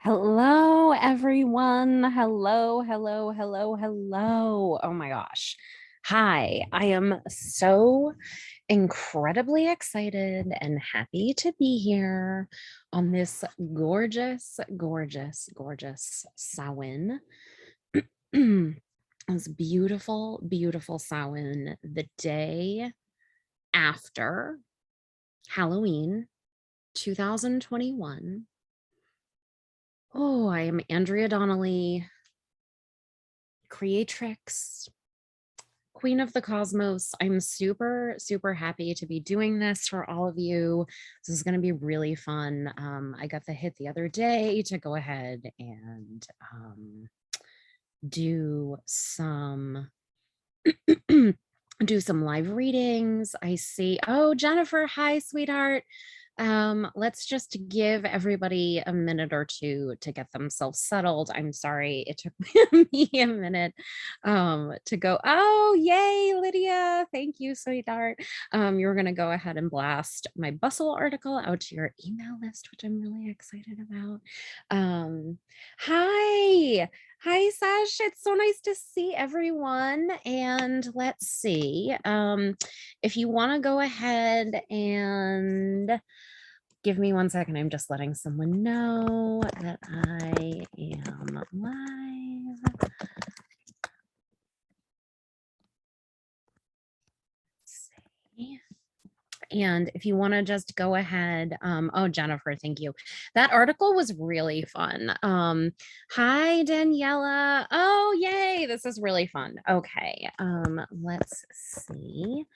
Hello, everyone. Hello. Oh my gosh. Hi, I am so incredibly excited and happy to be here on this gorgeous Samhain. This beautiful Samhain, the day after Halloween 2021. Oh, I am Andrea Donnelly, creatrix, queen of the cosmos. I'm super happy to be doing this for all of you. This is going to be really fun. I got the hit the other day to go ahead and do some do some live readings. I see. Oh, Jennifer, hi, sweetheart. Let's just give everybody a minute or two to get themselves settled. I'm sorry it took me a minute to go. Oh, yay, Lydia. Thank you, sweetheart. You're gonna go ahead and blast my bustle article out to your email list, which I'm really excited about. Hi. Hi, Sash. It's so nice to see everyone. And let's see. If you want to go ahead and give me 1 second, I'm just letting someone know that I am live. Let's see. And if you want to just go ahead, oh, Jennifer, thank you. That article was really fun. Hi, Daniela. Oh, yay, this is really fun. Okay, let's see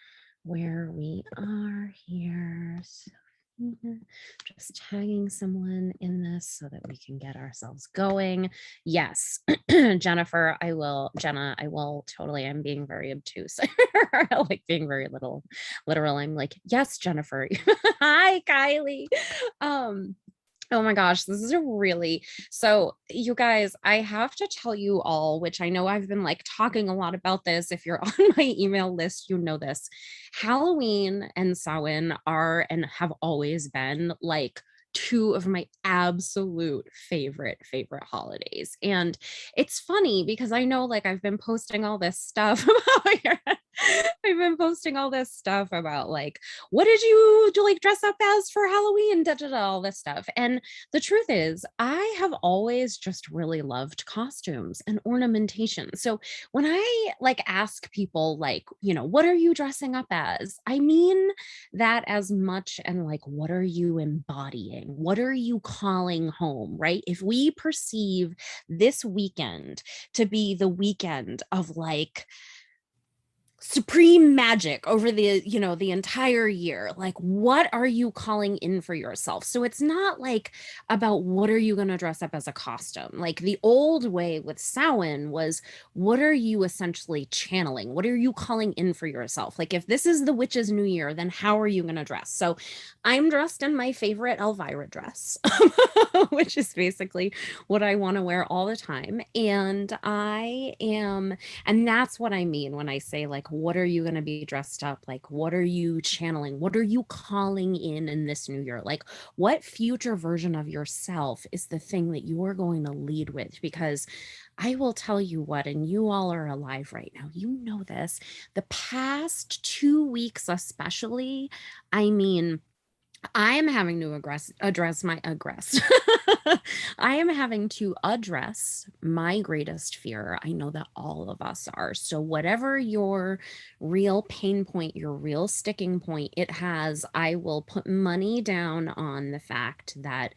where we are here. So just tagging someone in this so that we can get ourselves going. Yes, Jennifer, Jenna, I will totally, I'm being very obtuse. Like being very literal. I'm like, yes, Jennifer. Hi, Kylie. Oh my gosh, this is so you guys, I have to tell you all, which I know I've been like talking a lot about this. If you're on my email list, you know this. Halloween and Samhain are and have always been like two of my absolute favorite holidays. And it's funny because I know like I've been posting all this stuff about I've been posting all this stuff about like, what did you do, like dress up as for Halloween, all this stuff. And the truth is, I have always just really loved costumes and ornamentation. So when I like ask people, like, what are you dressing up as? I mean that as much and like, what are you embodying? What are you calling home, right? If we perceive this weekend to be the weekend of like, supreme magic over the entire year, like what are you calling in for yourself? So it's not like about what are you going to dress up as a costume. Like the old way with Samhain was, what are you essentially channeling? What are you calling in for yourself? Like if this is the witch's new year, then how are you going to dress? So I'm dressed in my favorite Elvira dress, which is basically what I want to wear all the time. And that's what I mean when I say, like, what are you going to be dressed up? Like, what are you channeling? What are you calling in this new year? Like, what future version of yourself is the thing that you are going to lead with? Because I will tell you what, and you all are alive right now. You know this. The past 2 weeks, especially, I mean, I am having to address my aggress. I am having to address my greatest fear. I know that all of us are. So whatever your real pain point, your real sticking point it has, I will put money down on the fact that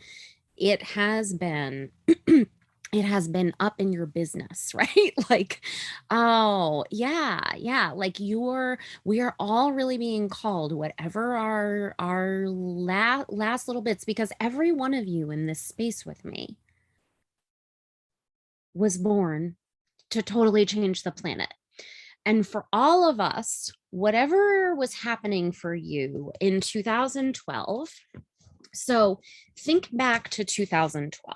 it has been it has been up in your business, right? Like, oh, yeah, like we are all really being called, whatever our last little bits, because every one of you in this space with me was born to totally change the planet. And for all of us, whatever was happening for you in 2012, So think back to 2012,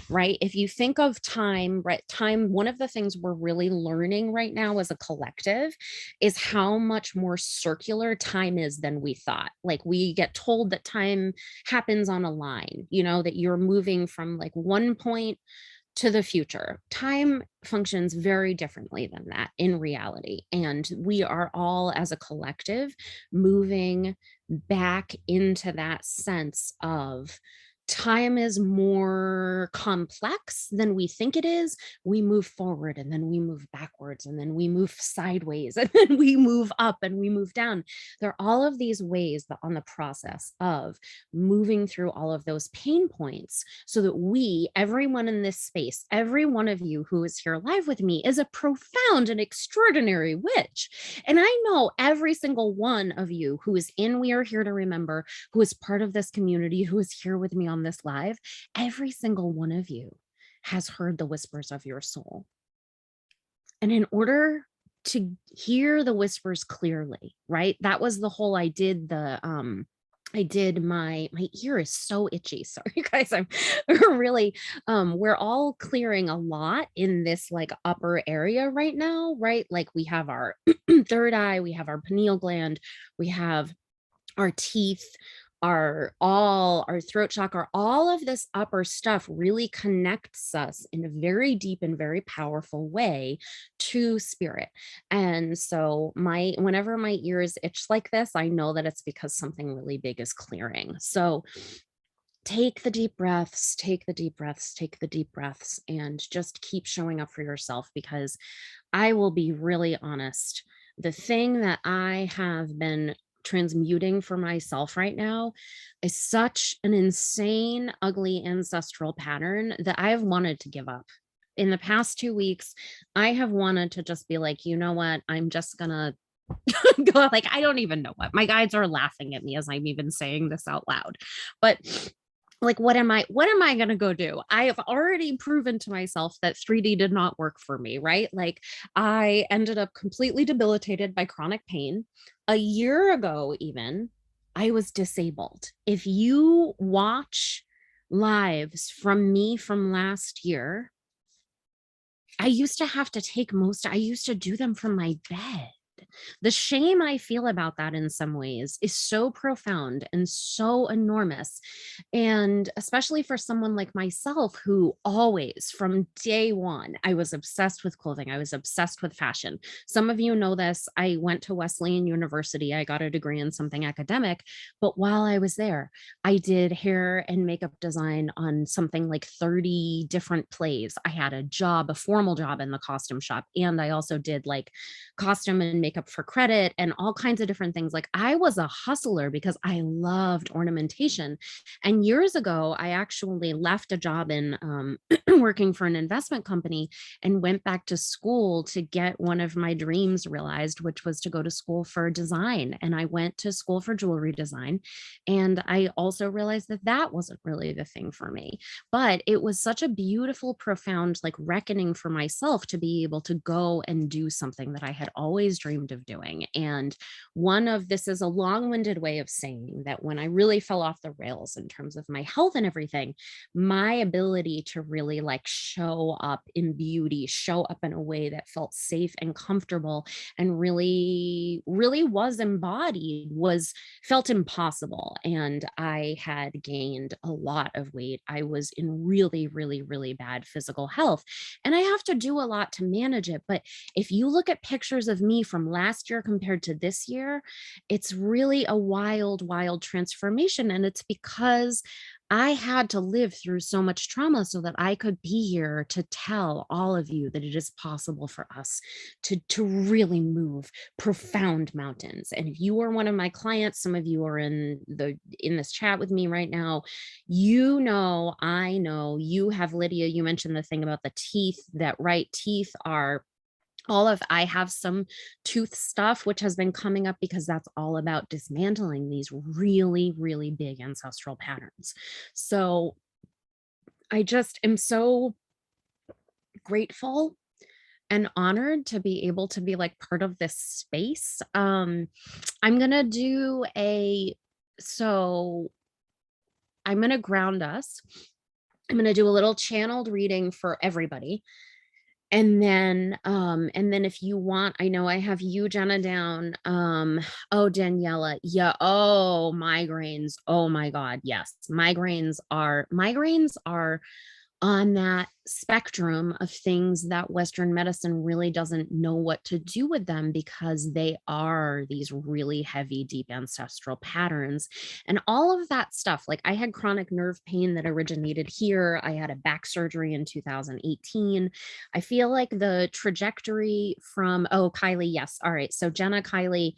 right? If you think of time, right? Time, one of the things we're really learning right now as a collective is how much more circular time is than we thought. Like we get told that time happens on a line, that you're moving from like one point to the future. Time functions very differently than that in reality. And we are all, as a collective, moving back into that sense of time is more complex than we think it is. We move forward and then we move backwards and then we move sideways and then we move up and we move down. There are all of these ways that on the process of moving through all of those pain points so that we, everyone in this space, every one of you who is here live with me is a profound and extraordinary witch. And I know every single one of you who is in We Are Here to Remember, who is part of this community, who is here with me on this live, every single one of you has heard the whispers of your soul. And in order to hear the whispers clearly, right? That was the whole, I did my ear is so itchy. Sorry guys, I'm really we're all clearing a lot in this like upper area right now, right? Like we have our third eye, we have our pineal gland, we have our teeth, our throat chakra, all of this upper stuff really connects us in a very deep and very powerful way to spirit. And so whenever my ears itch like this, I know that it's because something really big is clearing. So take the deep breaths, take the deep breaths, take the deep breaths, and just keep showing up for yourself, because I will be really honest. The thing that I have been transmuting for myself right now is such an insane, ugly ancestral pattern that I have wanted to give up. In the past 2 weeks, I have wanted to just be like, you know what? I'm just gonna go, like, I don't even know what. My guides are laughing at me as I'm even saying this out loud. But like, what am I going to go do? I have already proven to myself that 3D did not work for me, right? Like I ended up completely debilitated by chronic pain. A year ago even, I was disabled. If you watch lives from me from last year, I used to have to I used to do them from my bed. The shame I feel about that in some ways is so profound and so enormous. And especially for someone like myself, who always, from day one, I was obsessed with clothing, I was obsessed with fashion. Some of you know this. I went to Wesleyan University, I got a degree in something academic. But while I was there, I did hair and makeup design on something like 30 different plays. I had a job, a formal job in the costume shop. And I also did like costume and makeup for credit and all kinds of different things. Like I was a hustler because I loved ornamentation. And years ago, I actually left a job in working for an investment company and went back to school to get one of my dreams realized, which was to go to school for design. And I went to school for jewelry design. And I also realized that that wasn't really the thing for me. But it was such a beautiful, profound, like reckoning for myself to be able to go and do something that I had always dreamed of doing. And this is a long-winded way of saying that when I really fell off the rails in terms of my health and everything, my ability to really like show up in beauty, show up in a way that felt safe and comfortable and really, really was embodied, felt impossible. And I had gained a lot of weight. I was in really, really, really bad physical health. And I have to do a lot to manage it. But if you look at pictures of me from last year compared to this year, it's really a wild, wild transformation. And it's because I had to live through so much trauma so that I could be here to tell all of you that it is possible for us to really move profound mountains. And if you are one of my clients, some of you are in this chat with me right now, I know you have, Lydia, you mentioned the thing about the teeth, that right teeth are I have some tooth stuff, which has been coming up because that's all about dismantling these really, really big ancestral patterns. So I just am so grateful and honored to be able to be like part of this space. I'm going to do so I'm going to ground us. I'm going to do a little channeled reading for everybody. And then if you want, I know I have you, Jenna, down. Oh, Daniela. Yeah. Oh, migraines. Oh my God. Yes. Migraines are on that spectrum of things that Western medicine really doesn't know what to do with them, because they are these really heavy, deep ancestral patterns. And all of that stuff, like I had chronic nerve pain that originated here. I had a back surgery in 2018. I feel like the trajectory from, oh, Kylie, yes. All right. So Jenna, Kylie,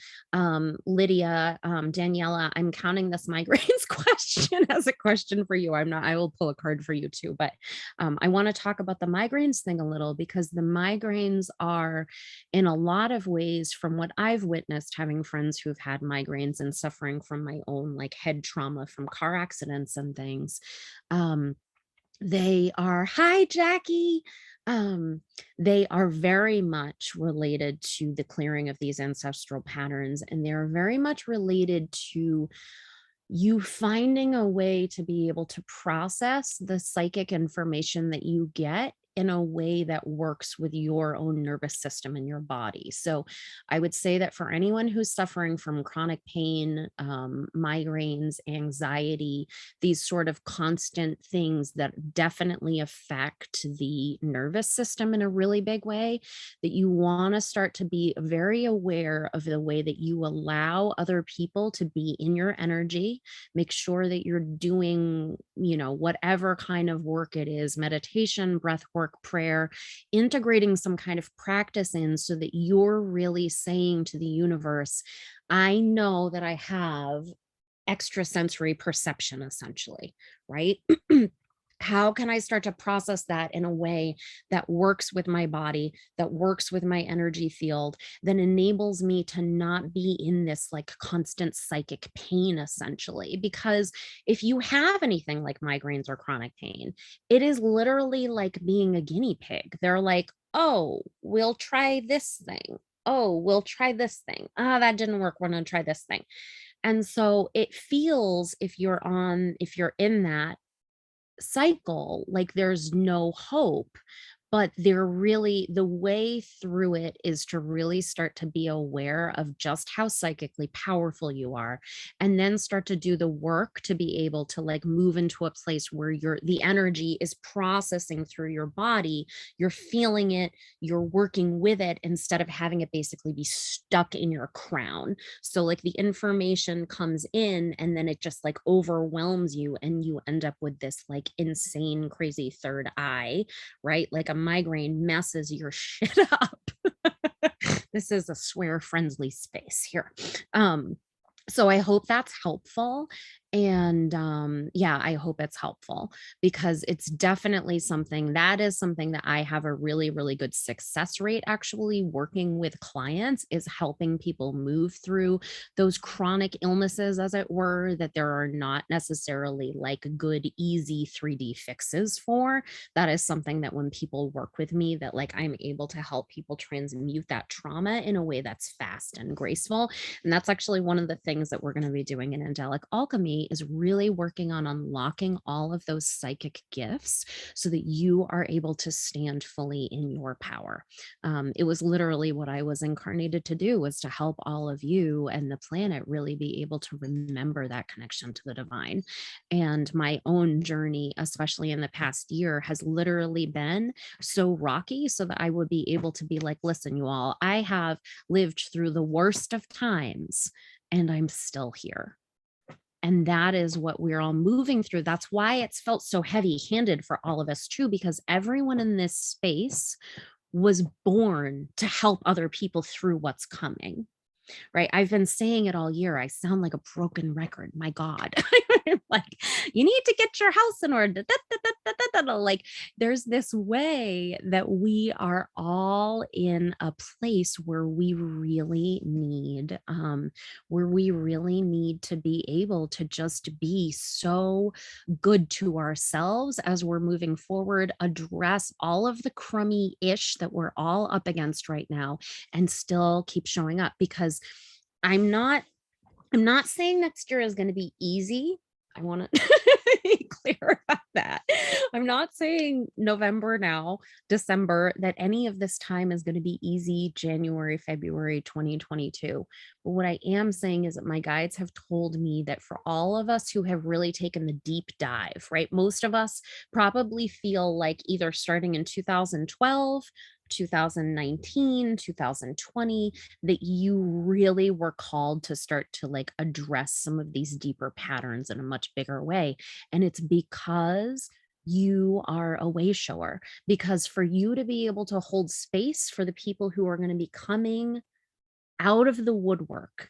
Lydia, Daniela, I'm counting this migraines question as a question for you. I will pull a card for you too, but I want to talk about the migraines thing a little, because the migraines are, in a lot of ways, from what I've witnessed, having friends who've had migraines and suffering from my own like head trauma from car accidents and things. They are, hi, Jackie. They are very much related to the clearing of these ancestral patterns, and they're very much related to you finding a way to be able to process the psychic information that you get in a way that works with your own nervous system and your body. So I would say that for anyone who's suffering from chronic pain, migraines, anxiety, these sort of constant things that definitely affect the nervous system in a really big way, that you want to start to be very aware of the way that you allow other people to be in your energy. Make sure that you're doing, whatever kind of work it is, meditation, breath work, prayer, integrating some kind of practice in, so that you're really saying to the universe, I know that I have extrasensory perception, essentially, right? How can I start to process that in a way that works with my body, that works with my energy field, that enables me to not be in this like constant psychic pain, essentially? Because if you have anything like migraines or chronic pain, it is literally like being a guinea pig. They're like, oh, we'll try this thing. Oh, we'll try this thing. Ah, that didn't work. We're going to try this thing. And so it feels, if you're in that cycle, like there's no hope. But they're really, the way through it is to really start to be aware of just how psychically powerful you are, and then start to do the work to be able to like move into a place where the energy is processing through your body, you're feeling it, you're working with it, instead of having it basically be stuck in your crown. So like the information comes in and then it just like overwhelms you, and you end up with this like insane crazy third eye, right? Like a migraine messes your shit up. This is a swear friendly space here. So I hope that's helpful. And yeah, I hope it's helpful, because it's definitely something that I have a really, really good success rate actually working with clients, is helping people move through those chronic illnesses, as it were, that there are not necessarily like good, easy 3D fixes for. That is something that when people work with me, that like I'm able to help people transmute that trauma in a way that's fast and graceful. And that's actually one of the things that we're going to be doing in Angelic Alchemy, is really working on unlocking all of those psychic gifts so that you are able to stand fully in your power. It was literally what I was incarnated to do, was to help all of you and the planet really be able to remember that connection to the divine. And my own journey, especially in the past year, has literally been so rocky, so that I would be able to be like, listen, you all, I have lived through the worst of times, and I'm still here. And that is what we're all moving through. That's why it's felt so heavy handed for all of us too, because everyone in this space was born to help other people through what's coming. Right. I've been saying it all year. I sound like a broken record. My God. Like, you need to get your house in order. Like, there's this way that we are all in a place where we really need, to be able to just be so good to ourselves as we're moving forward, address all of the crummy ish that we're all up against right now, and still keep showing up. Because I'm not saying next year is going to be easy. I want to be clear about that. I'm not saying November now, December, that any of this time is going to be easy, January, February 2022. But what I am saying is that my guides have told me that for all of us who have really taken the deep dive, right? Most of us probably feel like either starting in 2012, 2019, 2020, that you really were called to start to like address some of these deeper patterns in a much bigger way. And it's because you are a way shower, because for you to be able to hold space for the people who are going to be coming out of the woodwork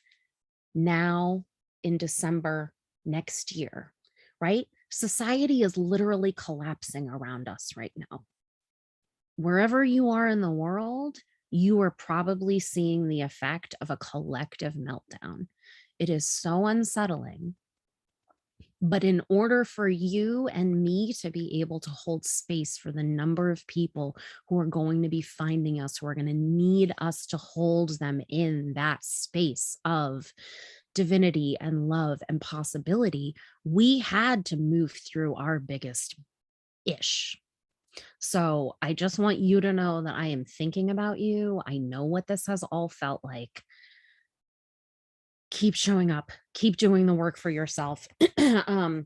now in December next year, right? Society is literally collapsing around us right now. Wherever you are in the world, you are probably seeing the effect of a collective meltdown. It is so unsettling. But in order for you and me to be able to hold space for the number of people who are going to be finding us, who are going to need us to hold them in that space of divinity and love and possibility, we had to move through our biggest ish. So I just want you to know that I am thinking about you. I know what this has all felt like. Keep showing up, keep doing the work for yourself. All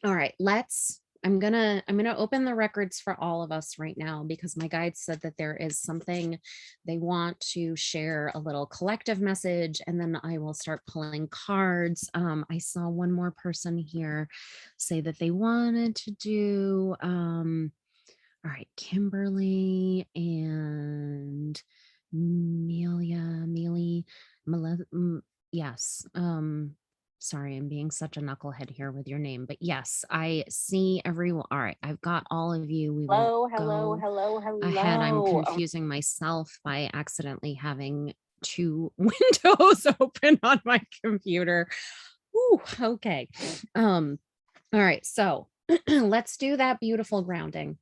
right, I'm gonna open the records for all of us right now because my guide said that there is something they want to share, a little collective message, and then I will start pulling cards. I saw one more person here say that they wanted to do all right, Kimberly and Mealy, yes. Sorry, I'm being such a knucklehead here with your name, but yes, I see everyone. All right, I've got all of you. We will go ahead. I'm Hello. confusing myself by accidentally having two windows open on my computer. Ooh, okay. All right, so let's do that beautiful grounding.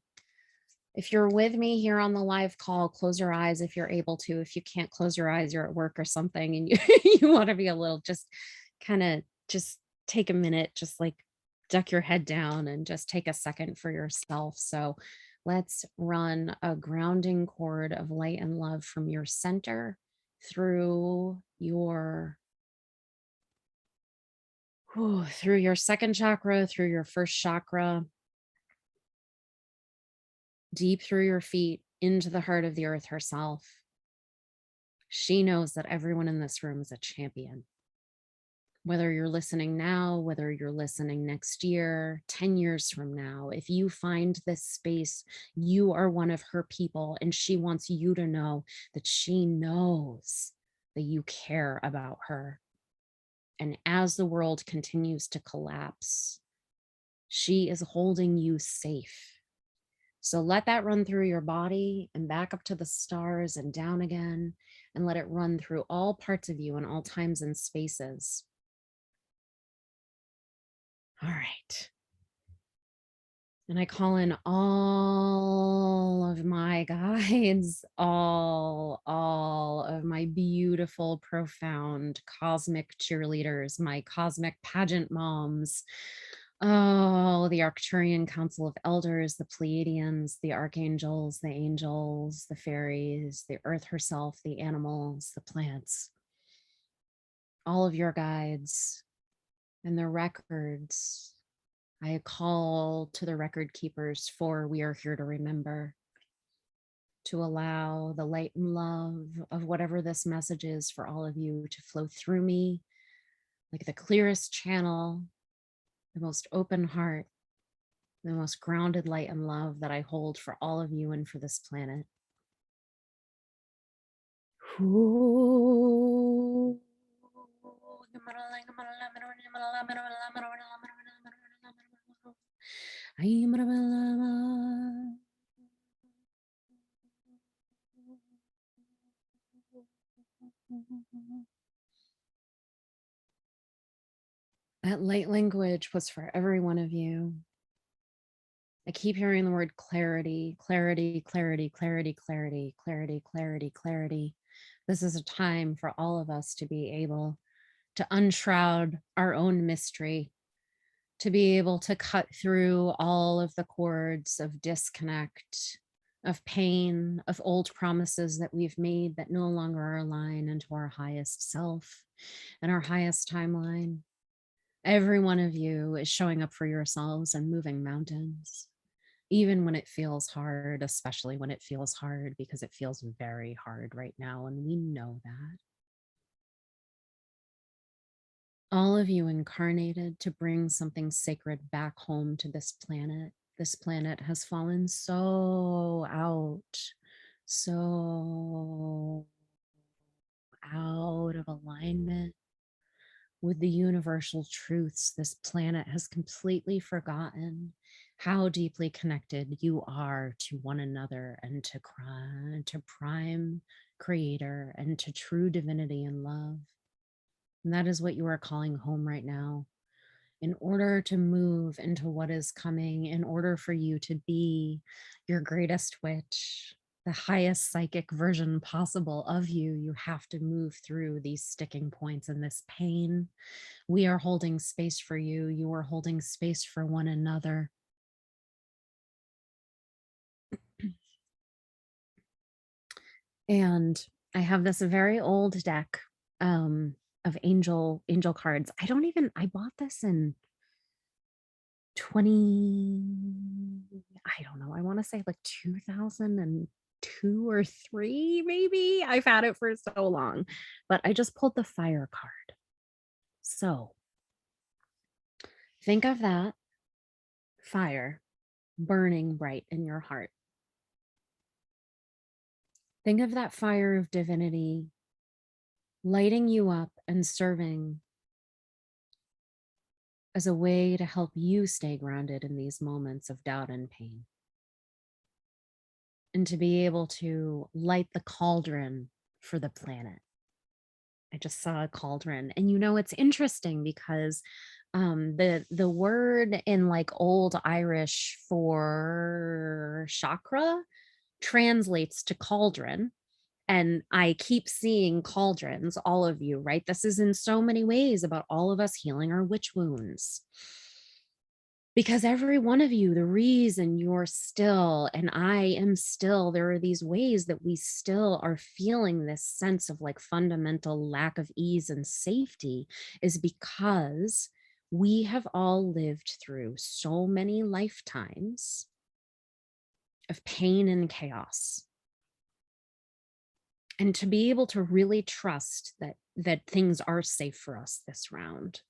If you're with me here on the live call, close your eyes if you're able to. If you can't close your eyes, you're at work or something and you, you want to be a little, just kind of just take a minute, just like duck your head down and just take a second for yourself. So let's run a grounding cord of light and love from your center through your through your second chakra, through your first chakra, deep through your feet into the heart of the earth herself. She knows that everyone in this room is a champion. Whether you're listening now, whether you're listening next year, 10 years from now, if you find this space, you are one of her people, and she wants you to know that she knows that you care about her. And as the world continues to collapse, she is holding you safe. So let that run through your body and back up to the stars and down again, and let it run through all parts of you in all times and spaces. All right. And I call in all of my guides, all of my beautiful, profound cosmic cheerleaders, my cosmic pageant moms. Oh, the Arcturian Council of Elders, the Pleiadians, the archangels, the angels, the fairies, the earth herself, the animals, the plants, all of your guides and their records. I call to the record keepers, for we are here to remember, to allow the light and love of whatever this message is for all of you to flow through me like the clearest channel, the most open heart, the most grounded light and love that I hold for all of you and for this planet. Ooh. That light language was for every one of you. I keep hearing the word clarity, clarity, clarity, clarity, clarity, clarity, clarity, clarity. This is a time for all of us to be able to unshroud our own mystery, to be able to cut through all of the cords of disconnect, of pain, of old promises that we've made that no longer align into our highest self and our highest timeline. Every one of you is showing up for yourselves and moving mountains, even when it feels hard, especially when it feels hard, because it feels very hard right now. And we know that. All of you incarnated to bring something sacred back home to this planet. This planet has fallen so so out of alignment with the universal truths. This planet has completely forgotten how deeply connected you are to one another and to prime creator and to true divinity and love. And that is what you are calling home right now. In order to move into what is coming, in order for you to be your greatest witch, the highest psychic version possible of you, you have to move through these sticking points and this pain. We are holding space for you. You are holding space for one another. And I have this very old deck of angel cards. I bought this in 20, I don't know, I want to say like 2002 or 3 maybe. I've had it for so long, but I just pulled the fire card. So think of that fire burning bright in your heart. Think of that fire of divinity lighting you up and serving as a way to help you stay grounded in these moments of doubt and pain. And to be able to light the cauldron for the planet. I just saw a cauldron. And it's interesting because the word in like old Irish for chakra translates to cauldron. And I keep seeing cauldrons, all of you, right? This is in so many ways about all of us healing our witch wounds. Because every one of you, the reason you're still and I am still, there are these ways that we still are feeling this sense of like fundamental lack of ease and safety is because we have all lived through so many lifetimes of pain and chaos. And to be able to really trust that things are safe for us this round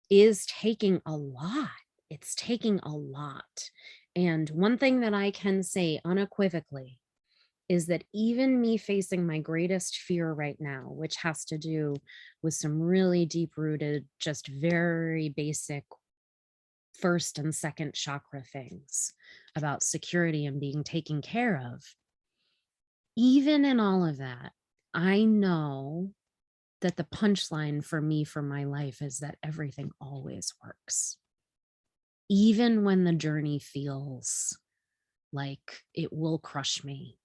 is taking a lot. It's taking a lot. And one thing that I can say unequivocally is that even me facing my greatest fear right now, which has to do with some really deep rooted, just very basic first and second chakra things about security and being taken care of, even in all of that, I know that the punchline for me for my life is that everything always works. Even when the journey feels like it will crush me,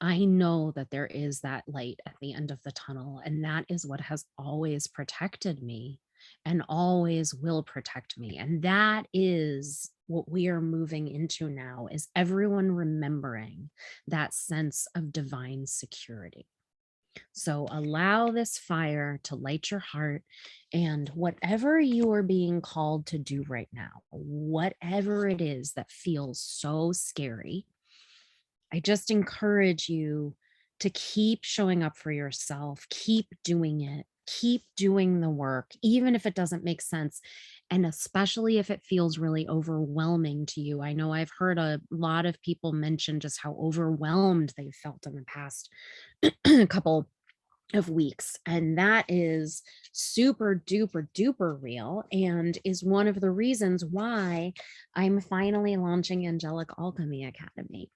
I know that there is that light at the end of the tunnel. And that is what has always protected me and always will protect me. And that is what we are moving into now, is everyone remembering that sense of divine security. So allow this fire to light your heart, and whatever you are being called to do right now, whatever it is that feels so scary, I just encourage you to keep showing up for yourself, keep doing it, keep doing the work, even if it doesn't make sense. And especially if it feels really overwhelming to you. I know I've heard a lot of people mention just how overwhelmed they've felt in the past couple of weeks. And that is super duper duper real and is one of the reasons why I'm finally launching Angelic Alchemy Academy.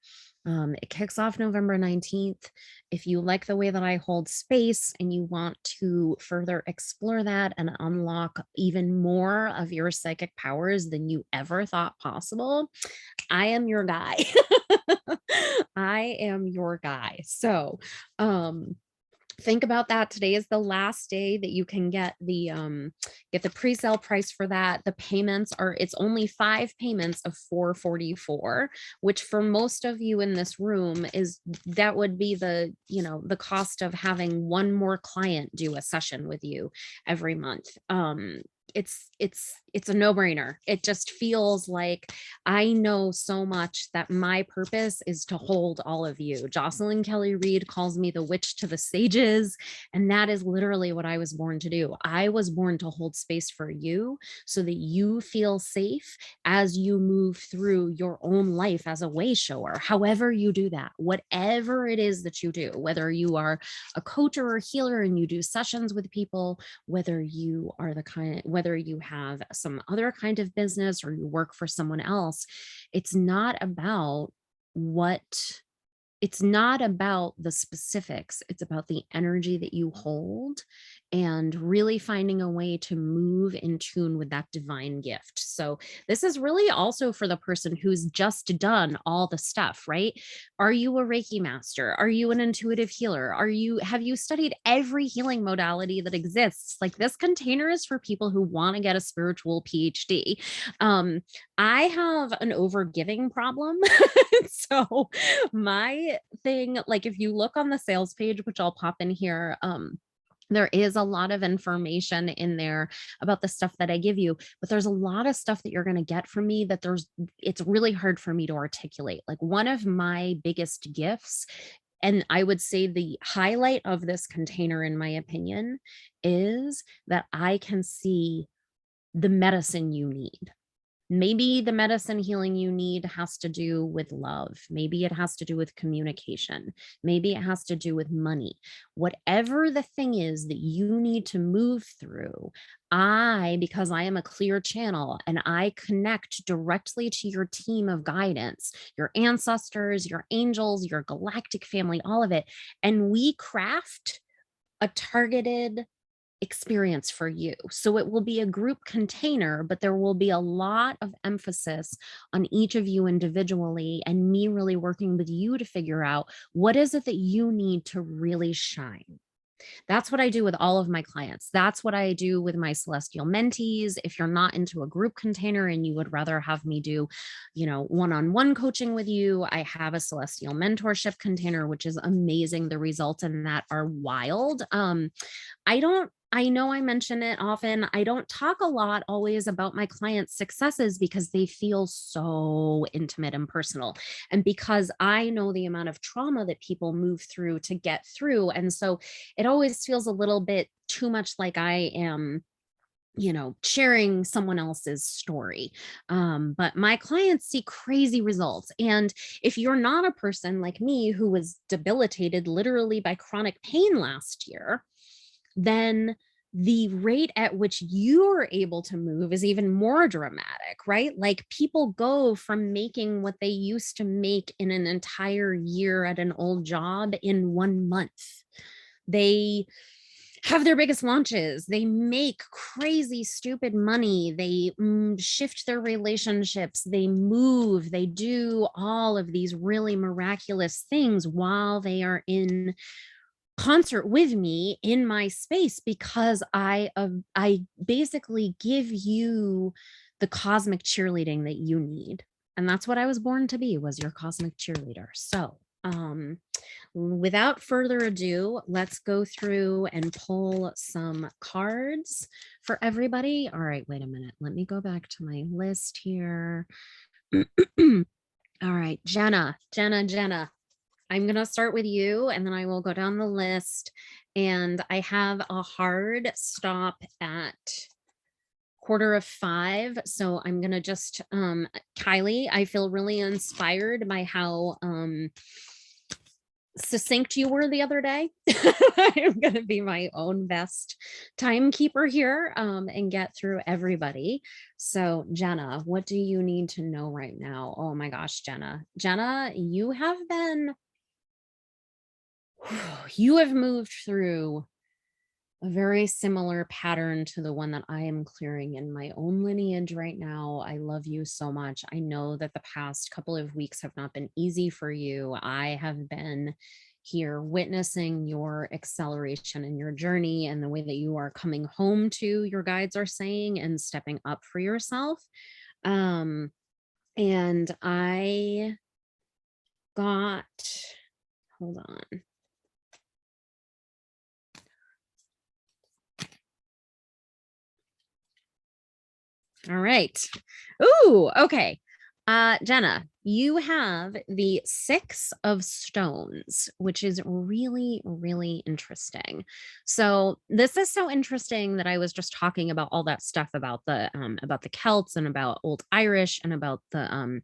It kicks off November 19th. If you like the way that I hold space and you want to further explore that and unlock even more of your psychic powers than you ever thought possible, I am your guy. I am your guy. So, think about that. Today is the last day that you can get the pre-sale price for that. The payments are, it's only 5 payments of 444, which for most of you in this room is, that would be the, the cost of having one more client do a session with you every month. It's a no-brainer. It just feels like I know so much that my purpose is to hold all of you. Jocelyn Kelly Reed calls me the witch to the sages, and that is literally what I was born to do. I was born to hold space for you so that you feel safe as you move through your own life as a way shower. However you do that, whatever it is that you do, whether you are a coach or a healer and you do sessions with people, whether you are whether you have some other kind of business or you work for someone else, it's not about what it's not about the specifics. It's about the energy that you hold and really finding a way to move in tune with that divine gift. So this is really also for the person who's just done all the stuff, right? Are you a Reiki master? Are you an intuitive healer? Have you studied every healing modality that exists? Like, this container is for people who want to get a spiritual PhD. I have an overgiving problem. So my thing, like, if you look on the sales page, which I'll pop in here, there is a lot of information in there about the stuff that I give you, but there's a lot of stuff that you're going to get from me that it's really hard for me to articulate. Like, one of my biggest gifts, and I would say the highlight of this container, in my opinion, is that I can see the medicine you need. Maybe the medicine healing you need has to do with love. Maybe it has to do with communication. Maybe it has to do with money. Whatever the thing is that you need to move through, because I am a clear channel and I connect directly to your team of guidance, your ancestors, your angels, your galactic family, all of it. And we craft a targeted experience for you. So it will be a group container, but there will be a lot of emphasis on each of you individually, and me really working with you to figure out what is it that you need to really shine. That's what I do with all of my clients. That's what I do with my celestial mentees. If you're not into a group container and you would rather have me do, one-on-one coaching with you, I have a celestial mentorship container, which is amazing. The results in that are wild. I know I mention it often. I don't talk a lot always about my clients' successes because they feel so intimate and personal. And because I know the amount of trauma that people move through to get through. And so it always feels a little bit too much like I am sharing someone else's story. But my clients see crazy results. And if you're not a person like me who was debilitated literally by chronic pain last year, then the rate at which you're able to move is even more dramatic, right? Like, people go from making what they used to make in an entire year at an old job in 1 month. They have their biggest launches. They make crazy, stupid money. They shift their relationships. They move. They do all of these really miraculous things while they are in concert with me in my space, because I basically give you the cosmic cheerleading that you need. And that's what I was born to be, was your cosmic cheerleader. So without further ado, let's go through and pull some cards for everybody. All right, wait a minute. Let me go back to my list here. All right, Jenna. I'm going to start with you, and then I will go down the list. And I have a hard stop at 4:45. So I'm going to just, Kylie, I feel really inspired by how succinct you were the other day. I'm going to be my own best timekeeper here, and get through everybody. So Jenna, what do you need to know right now? Oh my gosh, Jenna, you have moved through a very similar pattern to the one that I am clearing in my own lineage right now. I love you so much. I know that the past couple of weeks have not been easy for you. I have been here, witnessing your acceleration in your journey and the way that you are coming home to, your guides are saying, and stepping up for yourself. Um, and I got, hold on. All right. Ooh, okay. Jenna, you have the Six of Stones, which is really, really interesting. So this is so interesting that I was just talking about all that stuff about the Celts and about Old Irish and about the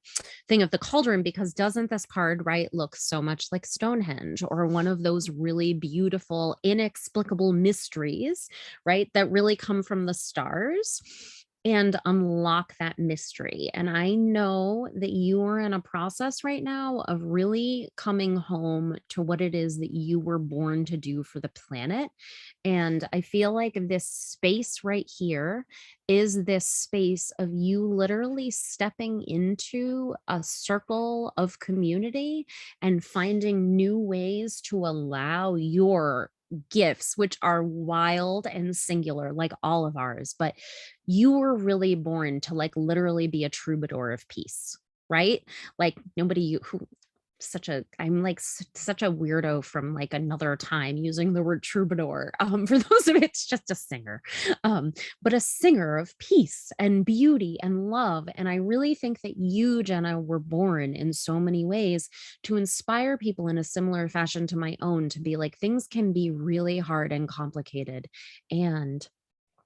thing of the cauldron, because doesn't this card, right, look so much like Stonehenge, or one of those really beautiful, inexplicable mysteries, right, that really come from the stars and unlock that mystery. And I know that you are in a process right now of really coming home to what it is that you were born to do for the planet. And I feel like this space right here is this space of you literally stepping into a circle of community and finding new ways to allow your gifts, which are wild and singular like all of ours, but you were really born to like literally be a troubadour of peace, right? Like nobody who such a I'm like such a weirdo from like another time using the word troubadour. For those of it's just a singer, but a singer of peace and beauty and love. And I really think that you, Jenna, were born in so many ways to inspire people in a similar fashion to my own, to be like, things can be really hard and complicated, and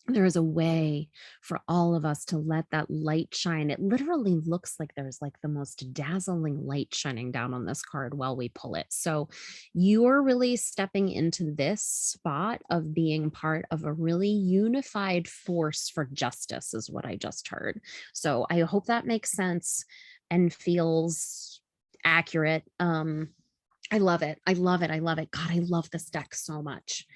there is a way for all of us to let that light shine. It literally looks like there's like the most dazzling light shining down on this card while we pull it. So you're really stepping into this spot of being part of a really unified force for justice, is what I just heard. So I hope that makes sense and feels accurate. I love it. I love it. I love it. God, I love this deck so much.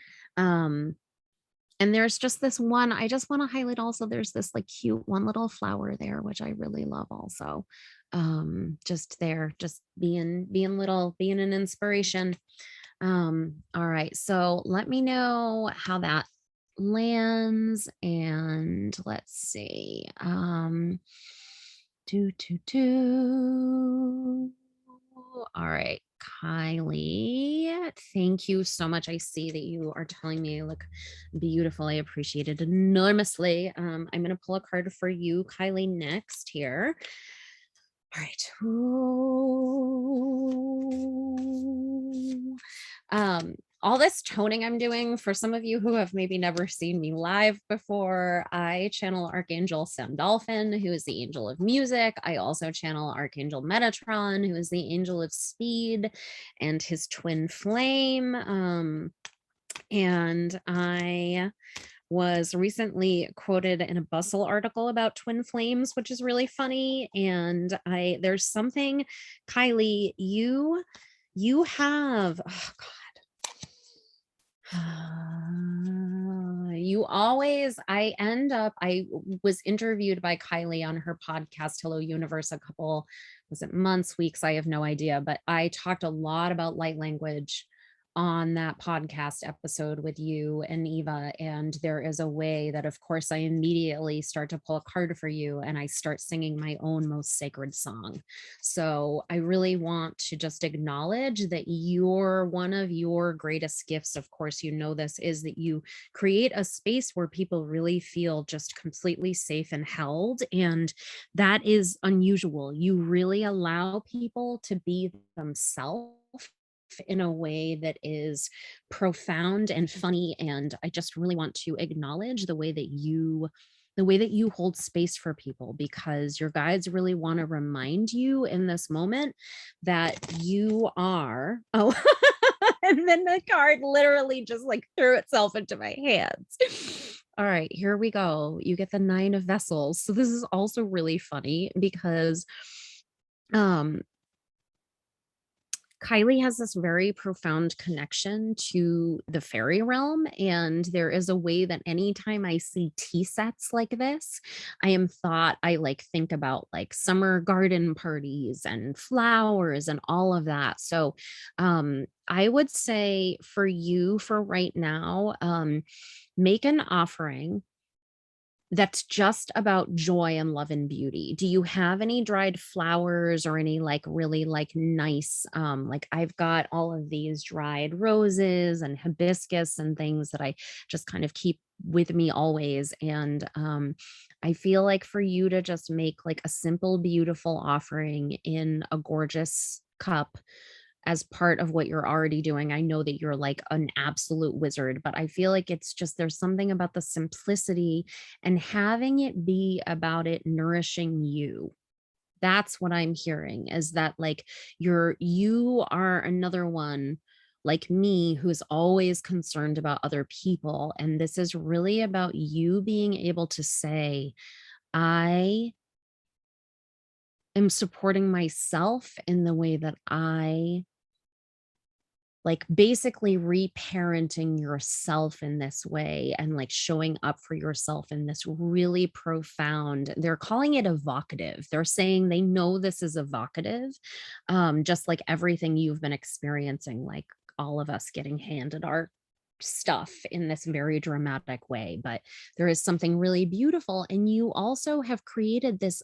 And there's just this one, I just want to highlight also, there's this like cute one little flower there, which I really love also. Just there, just being little, being an inspiration. All right. So let me know how that lands. And let's see. Do. All right, Kylie, thank you so much. I see that you are telling me I look beautiful. I appreciate it enormously. I'm going to pull a card for you, Kylie, next here. All right. Ooh. All this toning I'm doing, for some of you who have maybe never seen me live before, I channel Archangel Sandalphon, who is the angel of music. I also channel Archangel Metatron, who is the angel of speed, and his twin flame. And I was recently quoted in a Bustle article about twin flames, which is really funny. And there's something, Kylie, you have, oh God. You always, I was interviewed by Kylie on her podcast, Hello Universe, a couple, was it months, weeks? I have no idea, but I talked a lot about light language on that podcast episode with you and Eva. And there is a way that, of course, I immediately start to pull a card for you and I start singing my own most sacred song. So I really want to just acknowledge that one of your greatest gifts, of course, you know this, is that you create a space where people really feel just completely safe and held. And that is unusual. You really allow people to be themselves in a way that is profound and funny. And I just really want to acknowledge the way that you hold space for people, because your guides really want to remind you in this moment that you are, oh, and then the card literally just like threw itself into my hands. All right, here we go. You get the 9 of Vessels. So this is also really funny because Kylie has this very profound connection to the fairy realm, and there is a way that anytime I see tea sets like this, I like think about like summer garden parties and flowers and all of that. So, I would say for you for right now, make an offering that's just about joy and love and beauty. Do you have any dried flowers or any like really like nice like I've got all of these dried roses and hibiscus and things that I just kind of keep with me always, and I feel like for you to just make like a simple beautiful offering in a gorgeous cup as part of what you're already doing. I know that you're like an absolute wizard, but I feel like it's just there's something about the simplicity and having it be about it nourishing you. That's what I'm hearing, is that like you are another one like me who's always concerned about other people, and this is really about you being able to say, I am supporting myself in the way that I like basically reparenting yourself in this way and like showing up for yourself in this really profound, they're calling it evocative. They're saying they know this is evocative, just like everything you've been experiencing, like all of us getting handed our stuff in this very dramatic way. But there is something really beautiful. And you also have created this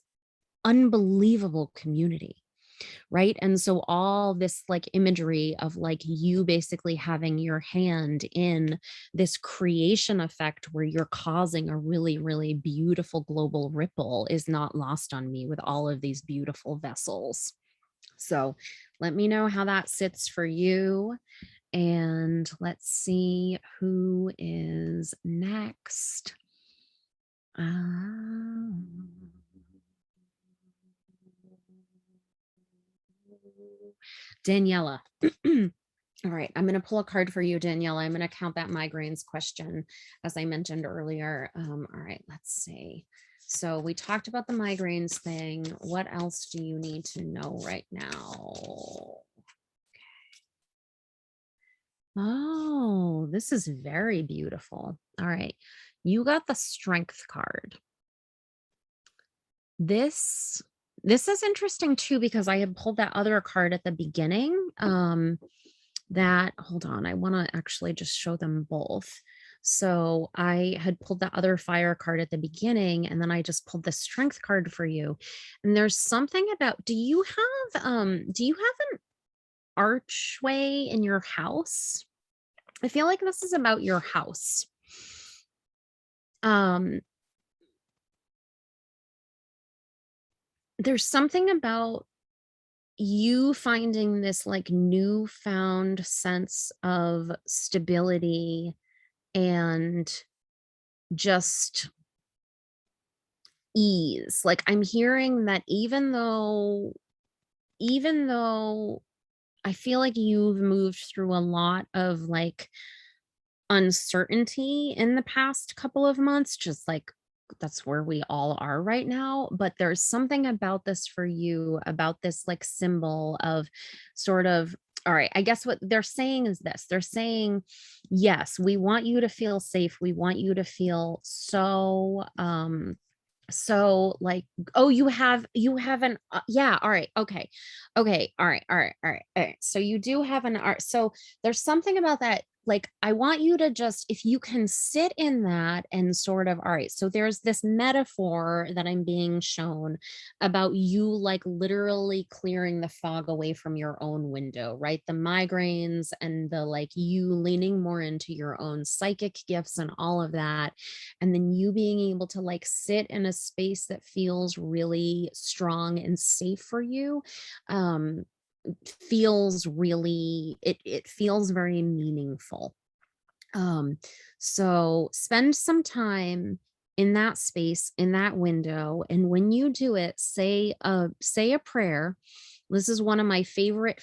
unbelievable community, right? And so all this like imagery of like you basically having your hand in this creation effect where you're causing a really, really beautiful global ripple is not lost on me with all of these beautiful vessels. So let me know how that sits for you. And let's see who is next. Um, Daniela. All right, I'm going to pull a card for you, Daniela. I'm going to count that migraines question, as I mentioned earlier. All right, let's see. So we talked about the migraines thing. What else do you need to know right now? Oh, this is very beautiful. All right, you got the strength card. This this is interesting too because I had pulled that other card at the beginning. That hold on, I want to actually just show them both. So I had pulled the other fire card at the beginning, and then I just pulled the strength card for you. And there's something about, do you have an archway in your house? I feel like this is about your house. Um there's something about you finding this like newfound sense of stability and just ease. Like I'm hearing that even though I feel like you've moved through a lot of like uncertainty in the past couple of months, just like that's where we all are right now. But there's something about this for you, about this like symbol of sort of, all right, I guess what they're saying is this, they're saying, yes, we want you to feel safe. We want you to feel so like, oh, you have an yeah, all right, okay, all right, so you do have an art, so there's something about that, like I want you to just, if you can sit in that and sort of, all right, so there's this metaphor that I'm being shown about you like literally clearing the fog away from your own window, right? The migraines and the like you leaning more into your own psychic gifts and all of that, and then you being able to like sit in a space that feels really strong and safe for you, um feels really, it feels very meaningful. um so spend some time in that space, in that window, and when you do it, say a prayer. This is one of my favorite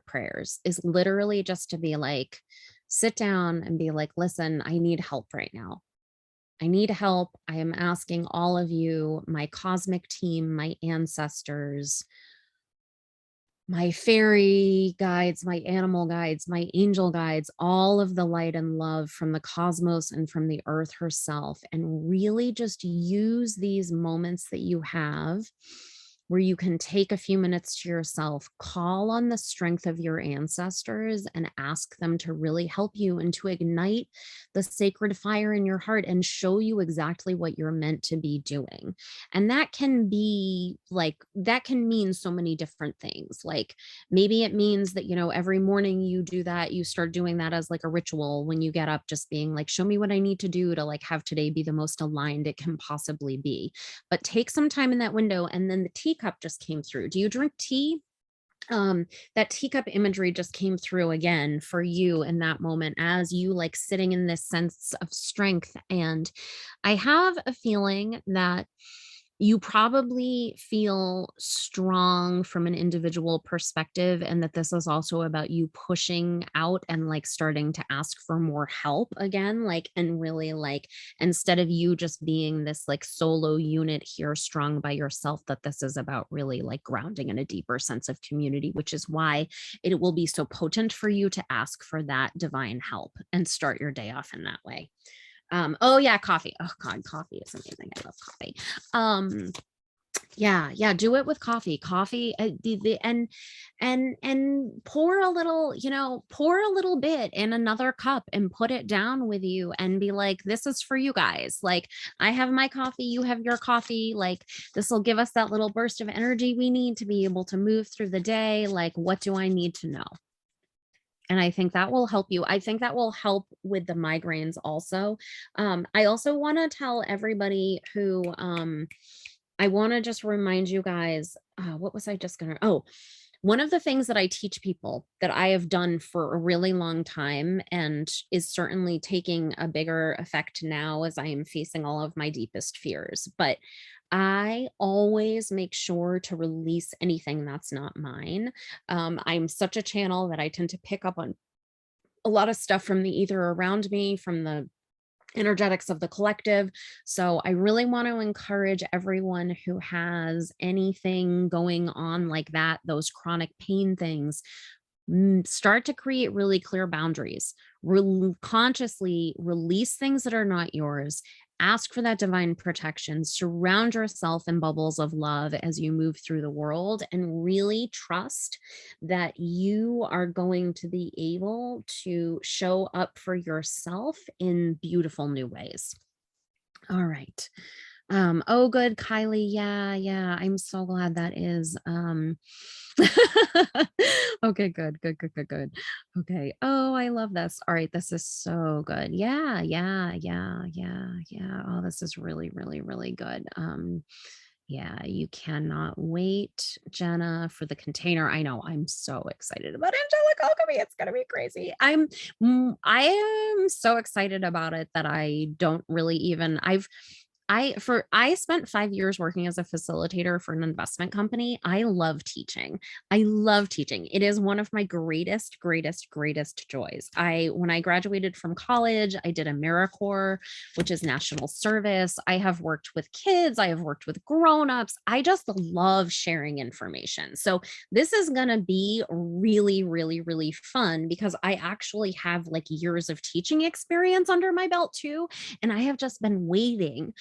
prayers, is literally just to be like, sit down and be like, listen, I need help right now. I need help. I am asking all of you, my cosmic team, my ancestors, my fairy guides, my animal guides, my angel guides, all of the light and love from the cosmos and from the earth herself, and really just use these moments that you have where you can take a few minutes to yourself, call on the strength of your ancestors, and ask them to really help you and to ignite the sacred fire in your heart and show you exactly what you're meant to be doing. And that can be like, that can mean so many different things. Like maybe it means that, every morning you do that, you start doing that as like a ritual when you get up, just being like, show me what I need to do to like have today be the most aligned it can possibly be. But take some time in that window. And then the teacup just came through. Do you drink tea? That teacup imagery just came through again for you in that moment as you like sitting in this sense of strength. And I have a feeling that you probably feel strong from an individual perspective, and that this is also about you pushing out and like starting to ask for more help again, like, and really like, instead of you just being this like solo unit here strong by yourself, that this is about really like grounding in a deeper sense of community, which is why it will be so potent for you to ask for that divine help and start your day off in that way. Oh yeah, coffee. Oh God, coffee is amazing. I love coffee. Um, yeah, do it with coffee. Coffee, and pour a little, pour a little bit in another cup and put it down with you and be like, this is for you guys. Like, I have my coffee, you have your coffee. Like, this will give us that little burst of energy we need to be able to move through the day. Like, what do I need to know? And I think that will help you. I think that will help with the migraines also. I also want to tell everybody who, I want to just remind you guys, what was I just going to, oh, one of the things that I teach people that I have done for a really long time and is certainly taking a bigger effect now as I am facing all of my deepest fears. But I always make sure to release anything that's not mine. I'm such a channel that I tend to pick up on a lot of stuff from the ether around me, from the energetics of the collective. So I really want to encourage everyone who has anything going on like that, those chronic pain things, start to create really clear boundaries. Consciously release things that are not yours. Ask for that divine protection. Surround yourself in bubbles of love as you move through the world, and really trust that you are going to be able to show up for yourself in beautiful new ways. All right. Oh, good, Kylie. Yeah. I'm so glad that is. Okay, good. Okay. Oh, I love this. All right, this is so good. Yeah. Oh, this is really, really, really good. Yeah, you cannot wait, Jenna, for the container. I know. I'm so excited about angelic alchemy. It's gonna be crazy. I am so excited about it that I don't really even I spent 5 years working as a facilitator for an investment company. I love teaching. I love teaching. It is one of my greatest joys. When I graduated from college, I did AmeriCorps, which is national service. I have worked with kids, I have worked with grown-ups. I just love sharing information. So this is going to be really, really, really fun because I actually have like years of teaching experience under my belt too. And I have just been waiting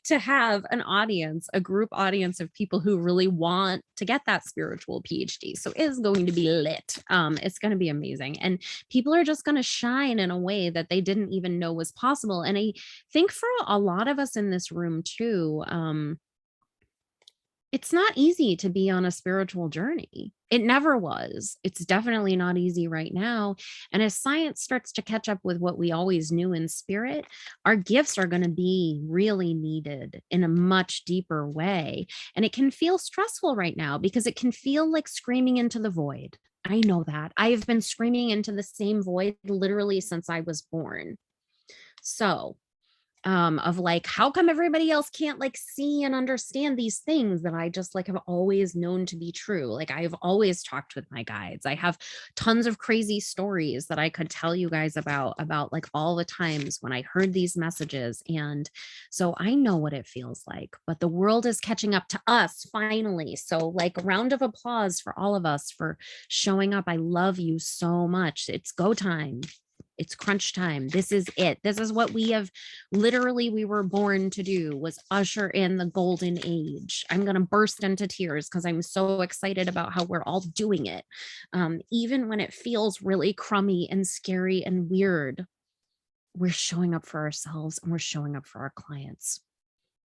to have an audience, a group audience of people who really want to get that spiritual PhD. So it is going to be lit. It's going to be amazing. And people are just going to shine in a way that they didn't even know was possible. And I think for a lot of us in this room too, it's not easy to be on a spiritual journey. It never was. It's definitely not easy right now. And as science starts to catch up with what we always knew in spirit, our gifts are going to be really needed in a much deeper way. And it can feel stressful right now because it can feel like screaming into the void. I know that. I have been screaming into the same void literally since I was born. So of like, how come everybody else can't like see and understand these things that I just like have always known to be true? Like I've always talked with my guides. I have tons of crazy stories that I could tell you guys about like all the times when I heard these messages. And so I know what it feels like, but the world is catching up to us finally. So like a round of applause for all of us for showing up. I love you so much. It's go time. It's crunch time. This is it. This is what we have literally we were born to do, was usher in the golden age. I'm going to burst into tears because I'm so excited about how we're all doing it. Even when it feels really crummy and scary and weird, we're showing up for ourselves and we're showing up for our clients.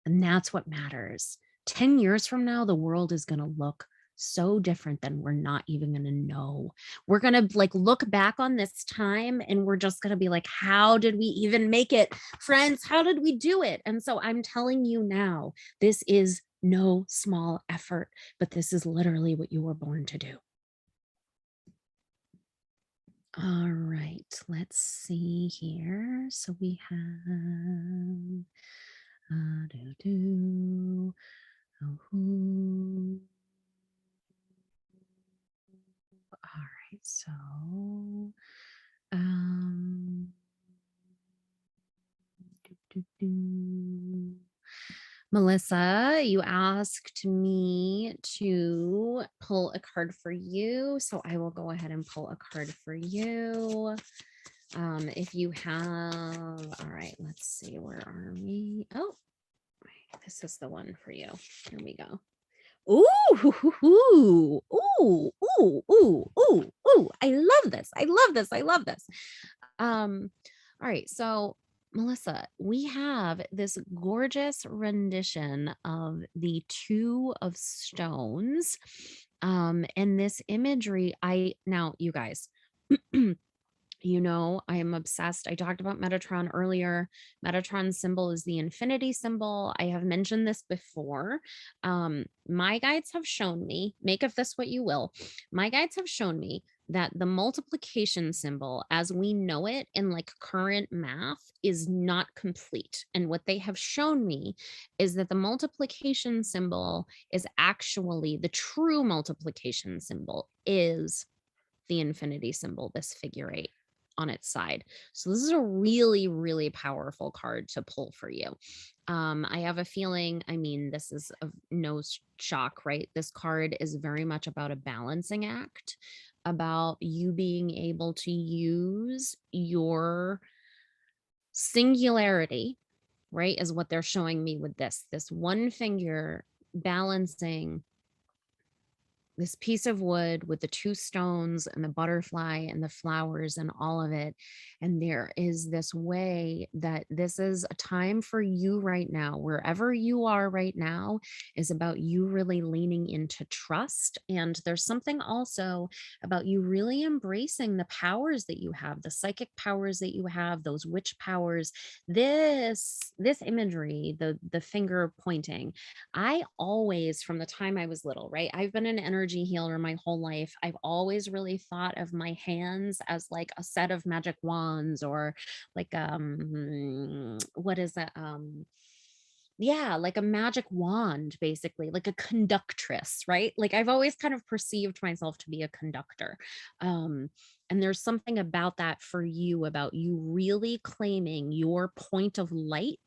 And that's what matters. 10 years from now, the world is going to look so different than we're not even going to know. We're going to like look back on this time and we're just going to be like, how did we even make it? Friends, how did we do it? And so I'm telling you now, this is no small effort, but this is literally what you were born to do. All right, let's see here. So we have all right, so um do, do, do. Melissa, you asked me to pull a card for you, so I will go ahead and pull a card for you. If you have, all right, let's see, where are we? Oh, this is the one for you. Here we go. Ooh, ooh, ooh, ooh, ooh, ooh, ooh. I love this. I love this. I love this. All right, so Melissa, we have this gorgeous rendition of the Two of Stones. And this imagery, now you guys, you know, I am obsessed. I talked about Metatron earlier. Metatron's symbol is the infinity symbol. I have mentioned this before. My guides have shown me, make of this what you will. My guides have shown me that the multiplication symbol as we know it in like current math is not complete. And what they have shown me is that the multiplication symbol is actually the true multiplication symbol is the infinity symbol, this figure eight on its side. So this is a really, really powerful card to pull for you. I have a feeling, I mean, this is of no shock, right? This card is very much about a balancing act, about you being able to use your singularity, right? Is what they're showing me with this one finger balancing this piece of wood with the two stones and the butterfly and the flowers and all of it. And there is this way that this is a time for you right now, wherever you are right now, is about you really leaning into trust. And there's something also about you really embracing the powers that you have, the psychic powers that you have, those witch powers. This imagery, the finger pointing, I always, from the time I was little, right? I've been an energy healer my whole life. I've always really thought of my hands as like a set of magic wands, or like what is that? Yeah, like a magic wand, basically, like a conductress, right? Like I've always kind of perceived myself to be a conductor. And there's something about that for you, about you really claiming your point of light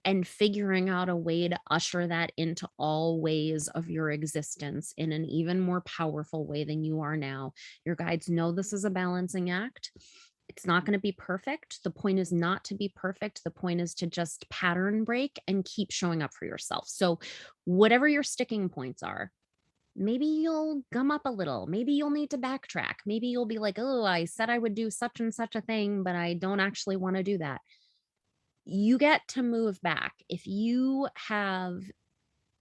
and figuring out a way to usher that into all ways of your existence in an even more powerful way than you are now. Your guides know this is a balancing act. It's not going to be perfect. The point is not to be perfect. The point is to just pattern break and keep showing up for yourself. So, whatever your sticking points are, maybe you'll gum up a little. Maybe you'll need to backtrack. Maybe you'll be like, oh, I said I would do such and such a thing, but I don't actually want to do that. You get to move back. If you have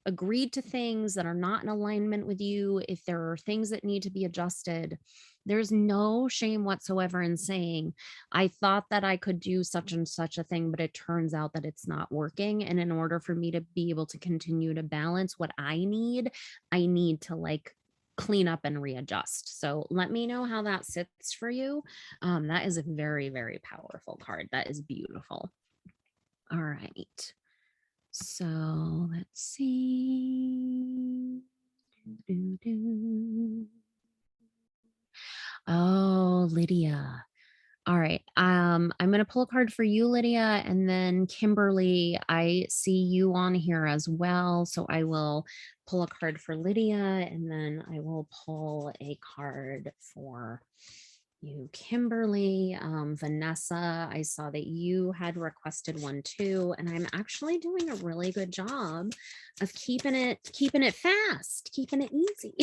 agreed to things that are not in alignment with you, if there are things that need to be adjusted, there's no shame whatsoever in saying, I thought that I could do such and such a thing, but it turns out that it's not working. And in order for me to be able to continue to balance what I need to like clean up and readjust. So let me know how that sits for you. That is a very, very powerful card. That is beautiful. All right. So let's see. Do, do. Oh, Lydia. All right. I'm gonna pull a card for you, Lydia, and then Kimberly. I see you on here as well. So I will pull a card for Lydia, and then I will pull a card for you, Kimberly. Vanessa, I saw that you had requested one too, and I'm actually doing a really good job of keeping it fast, keeping it easy.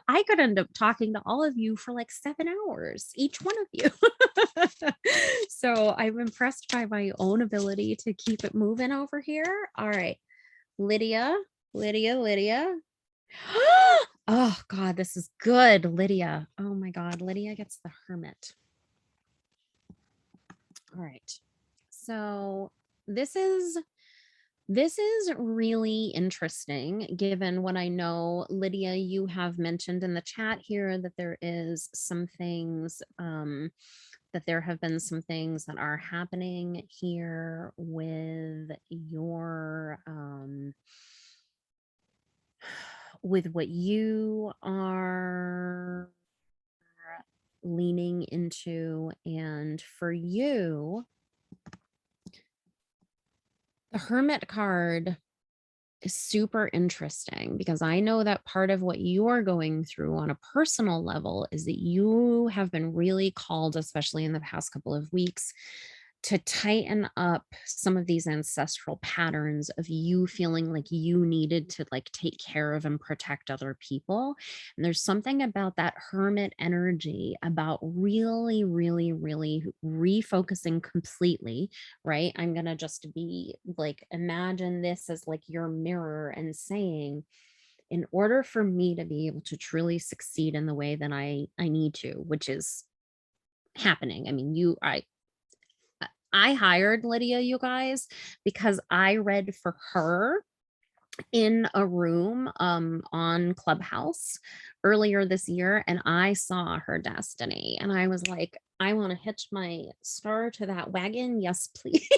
I could end up talking to all of you for like 7 hours, each one of you. So I'm impressed by my own ability to keep it moving over here. All right, Lydia, Lydia. Oh God, this is good, Lydia. Oh my God, Lydia gets the Hermit. All right, so this is really interesting given what I know. Lydia, you have mentioned in the chat here that there is some things, that there have been some things that are happening here with what you are leaning into. And for you, the Hermit card is super interesting because I know that part of what you're going through on a personal level is that you have been really called, especially in the past couple of weeks, to tighten up some of these ancestral patterns of you feeling like you needed to like take care of and protect other people. And there's something about that Hermit energy about really refocusing completely, right? I'm going to just be like, imagine this as like your mirror and saying, in order for me to be able to truly succeed in the way that I need to, which is happening. I mean, I hired Lydia, you guys, because I read for her in a room on Clubhouse earlier this year, and I saw her destiny and I was like, I want to hitch my star to that wagon. Yes, please.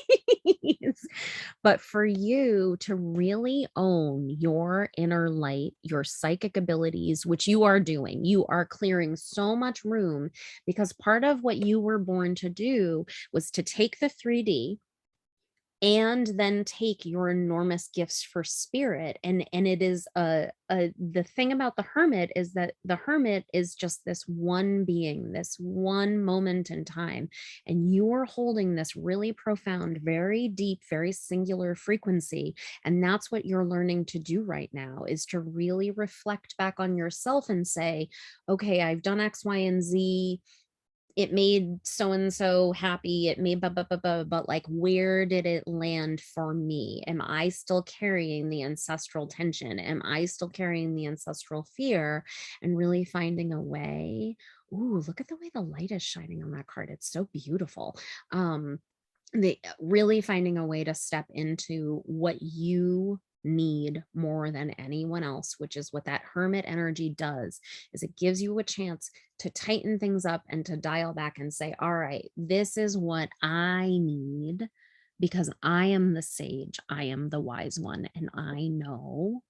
But for you to really own your inner light, your psychic abilities, which you are doing, you are clearing so much room, because part of what you were born to do was to take the 3D and then take your enormous gifts for spirit. And it is the thing about the Hermit is that the Hermit is just this one being, this one moment in time, and you're holding this really profound, very deep, very singular frequency. And that's what you're learning to do right now, is to really reflect back on yourself and say, okay, I've done X, Y, and Z, it made so and so happy, it made blah, blah, blah, blah, but like, where did it land for me? Am I still carrying the ancestral tension? Am I still carrying the ancestral fear? And really finding a way. Ooh, look at the way the light is shining on that card. It's so beautiful. Really finding a way to step into what you need more than anyone else, which is what that Hermit energy does, is it gives you a chance to tighten things up and to dial back and say, all right, this is what I need, because I am the sage, I am the wise one, and I know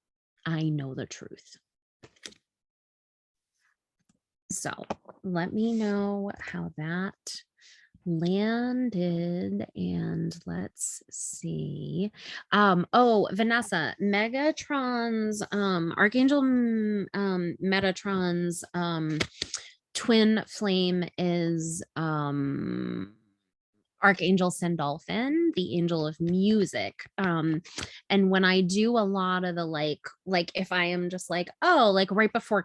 the truth. So let me know how that landed, and let's see. Oh, Vanessa, Megatron's Archangel Metatron's twin flame is Archangel Sandalphon, the angel of music. And when I do a lot of the like if I am just like, oh, like right before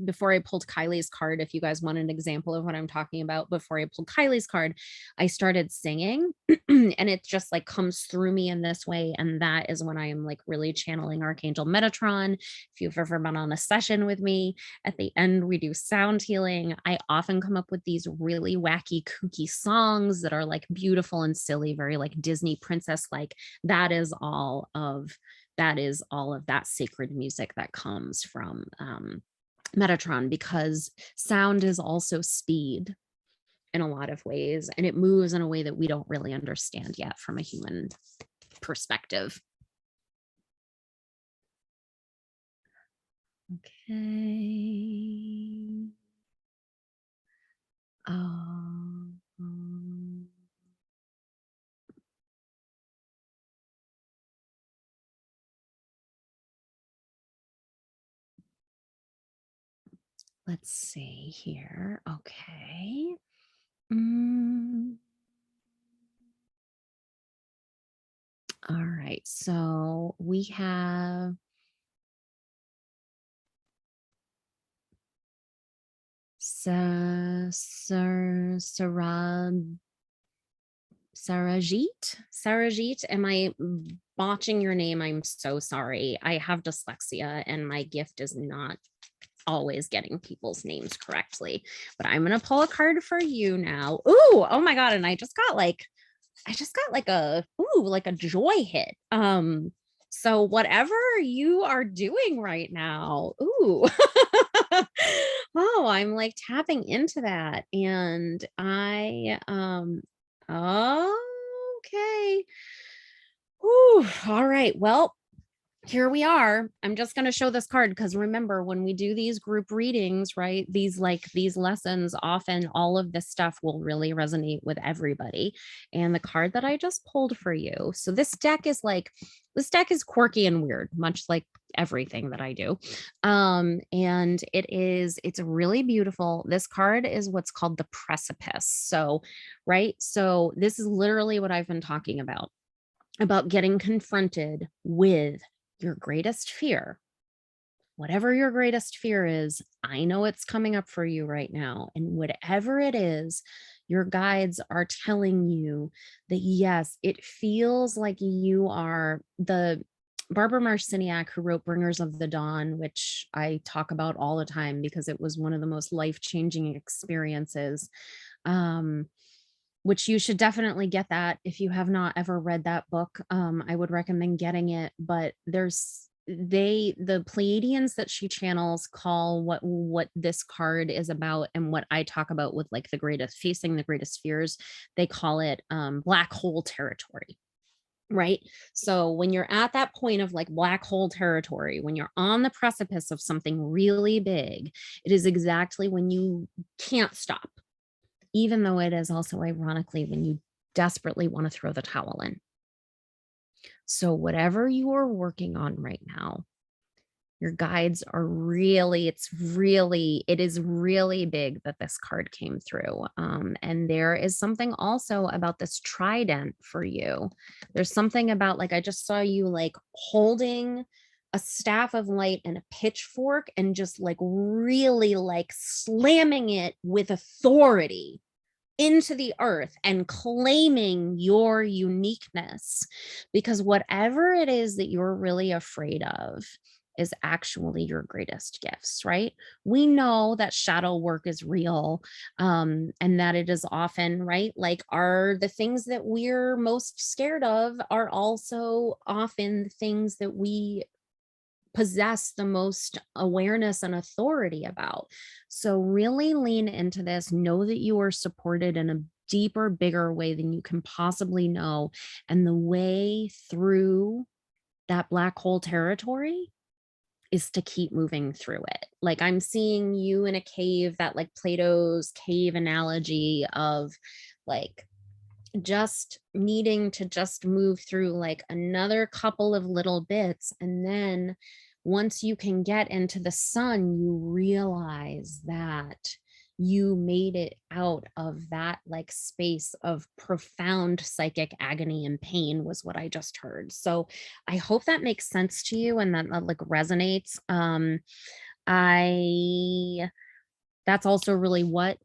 before I pulled Kylie's card, if you guys want an example of what I'm talking about, before I pulled Kylie's card, I started singing and it just like comes through me in this way. And that is when I am like really channeling Archangel Metatron. If you've ever been on a session with me, at the end, we do sound healing. I often come up with these really wacky, kooky songs that are like beautiful and silly, very like Disney princess like. That is all of that sacred music that comes from Metatron, because sound is also speed. in a lot of ways, and it moves in a way that we don't really understand yet from a human perspective. Okay. Um, let's see here. Okay. Mm, all right. So we have Sarajit. Am I botching your name? I'm so sorry. I have dyslexia and my gift is not always getting people's names correctly. But I'm gonna pull a card for you now. Ooh, oh my god! And I just got like a joy hit. So whatever you are doing right now, ooh. Oh, I'm like tapping into that. And okay. Ooh, all right. Well, here we are. I'm just going to show this card because remember, when we do these group readings, right, these lessons, often all of this stuff will really resonate with everybody. And the card that I just pulled for you. So this deck is quirky and weird, much like everything that I do. And it's really beautiful. This card is what's called the precipice. So, right. So this is literally what I've been talking about getting confronted with your greatest fear. Whatever your greatest fear is, I know it's coming up for you right now. And whatever it is, your guides are telling you that yes, it feels like you are the Barbara Marciniak, who wrote Bringers of the Dawn, which I talk about all the time because it was one of the most life-changing experiences. Which you should definitely get that if you have not ever read that book. I would recommend getting it, but the Pleiadians that she channels call what this card is about and what I talk about with like facing the greatest fears, they call it black hole territory. Right. So when you're at that point of like black hole territory, when you're on the precipice of something really big, it is exactly when you can't stop, even though it is also ironically when you desperately want to throw the towel in. So whatever you are working on right now, your guides are it is really big that this card came through. And there is something also about this trident for you. There's something about, like, I just saw you like holding a staff of light and a pitchfork and just like really like slamming it with authority into the earth and claiming your uniqueness, because whatever it is that you're really afraid of is actually your greatest gifts, right? We know that shadow work is real, and that it is often, right, like, are the things that we're most scared of are also often the things that we possess the most awareness and authority about. So really lean into this. Know that you are supported in a deeper, bigger way than you can possibly know. And the way through that black hole territory is to keep moving through it. Like, I'm seeing you in a cave, that like Plato's cave analogy of like just needing to just move through like another couple of little bits. And then once you can get into the sun, you realize that you made it out of that like space of profound psychic agony and pain, was what I just heard. So I hope that makes sense to you and that like resonates. I That's also really what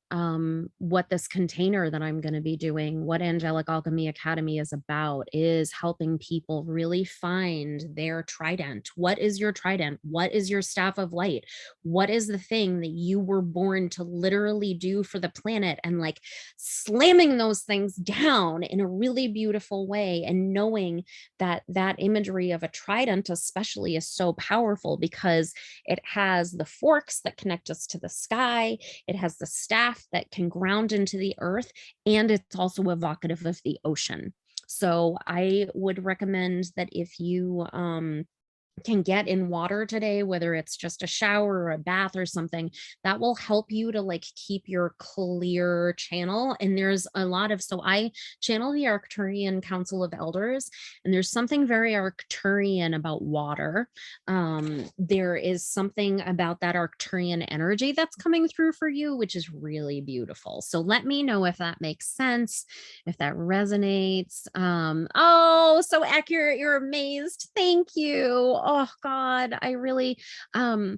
this container that I'm going to be doing, what Angelic Alchemy Academy is about, is helping people really find their trident. What is your trident? What is your staff of light? What is the thing that you were born to literally do for the planet? And like slamming those things down in a really beautiful way, and knowing that that imagery of a trident especially is so powerful because it has the forks that connect us to the sky. sky. It has the staff that can ground into the earth, and it's also evocative of the ocean. So I would recommend that if you can get in water today, whether it's just a shower or a bath or something, that will help you to like keep your clear channel. And there's a lot of, so I channel the Arcturian Council of Elders, and there's something very Arcturian about water. There is something about that Arcturian energy that's coming through for you, which is really beautiful. So let me know if that makes sense, if that resonates. Oh, so accurate. You're amazed. Thank you. Oh God, I really, oh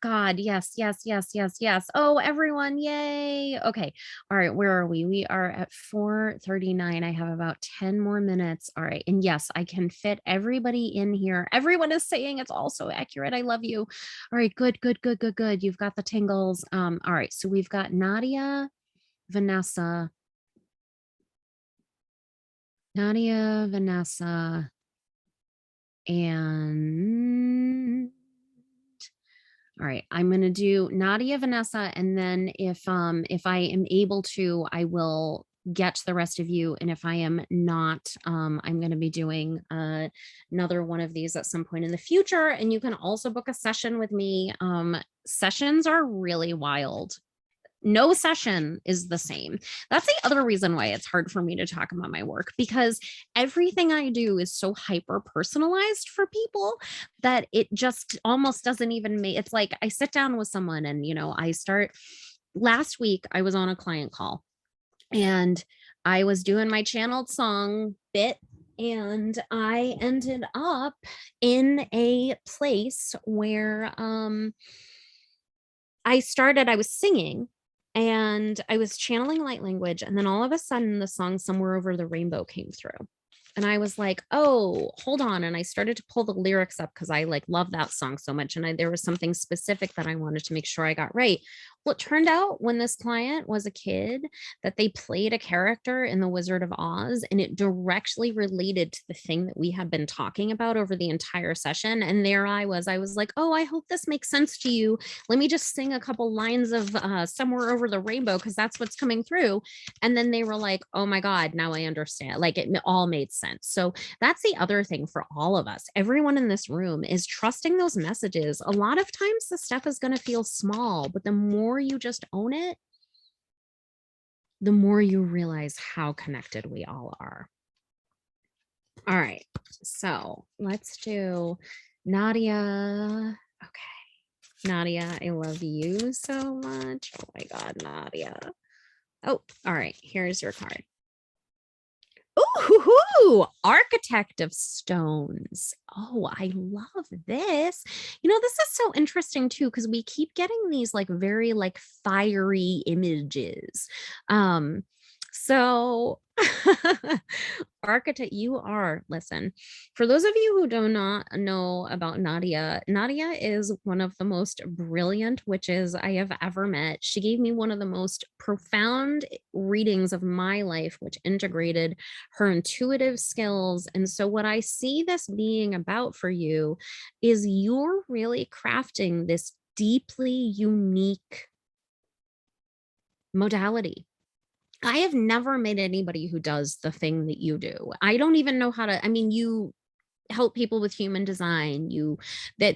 God, yes, yes, yes, yes, yes. Oh, everyone, yay. Okay. All right, where are we? We are at 4:39. I have about 10 more minutes. All right. And yes, I can fit everybody in here. Everyone is saying it's also accurate. I love you. All right, good, good, good, good, good. You've got the tingles. All right. So we've got Nadia, Vanessa, and all right, I'm going to do Nadia, Vanessa, and then if I am able to, I will get to the rest of you. And if I am not, I'm going to be doing another one of these at some point in the future. And you can also book a session with me. Sessions are really wild. No session is the same. That's the other reason why it's hard for me to talk about my work, because everything I do is so hyper personalized for people that it just almost doesn't even make, it's like I sit down with someone and, I start. Last week I was on a client call and I was doing my channeled song bit, and I ended up in a place where I was singing and I was channeling light language. And then all of a sudden, the song Somewhere Over the Rainbow came through. And I was like, oh, hold on. And I started to pull the lyrics up because I like love that song so much. And there was something specific that I wanted to make sure I got right. Well, it turned out when this client was a kid that they played a character in The Wizard of Oz, and it directly related to the thing that we had been talking about over the entire session. And there I was like, oh, I hope this makes sense to you. Let me just sing a couple lines of Somewhere Over the Rainbow because that's what's coming through. And then they were like, oh my God, now I understand. Like it all made sense. So that's the other thing for all of us. Everyone in this room is trusting those messages. A lot of times the stuff is going to feel small, but the more you just own it, the more you realize how connected we all are. All right. So let's do Nadia. Okay. Nadia, I love you so much. Oh my God, Nadia. Oh, all right. Here's your card. Ooh, Architect of Stones. Oh, I love this. This is so interesting too, because we keep getting these like very like fiery images. So Architect, listen, for those of you who do not know about Nadia, Nadia is one of the most brilliant witches I have ever met. She gave me one of the most profound readings of my life, which integrated her intuitive skills. And so what I see this being about for you is you're really crafting this deeply unique modality. I have never met anybody who does the thing that you do. I don't even know how to, you help people with human design,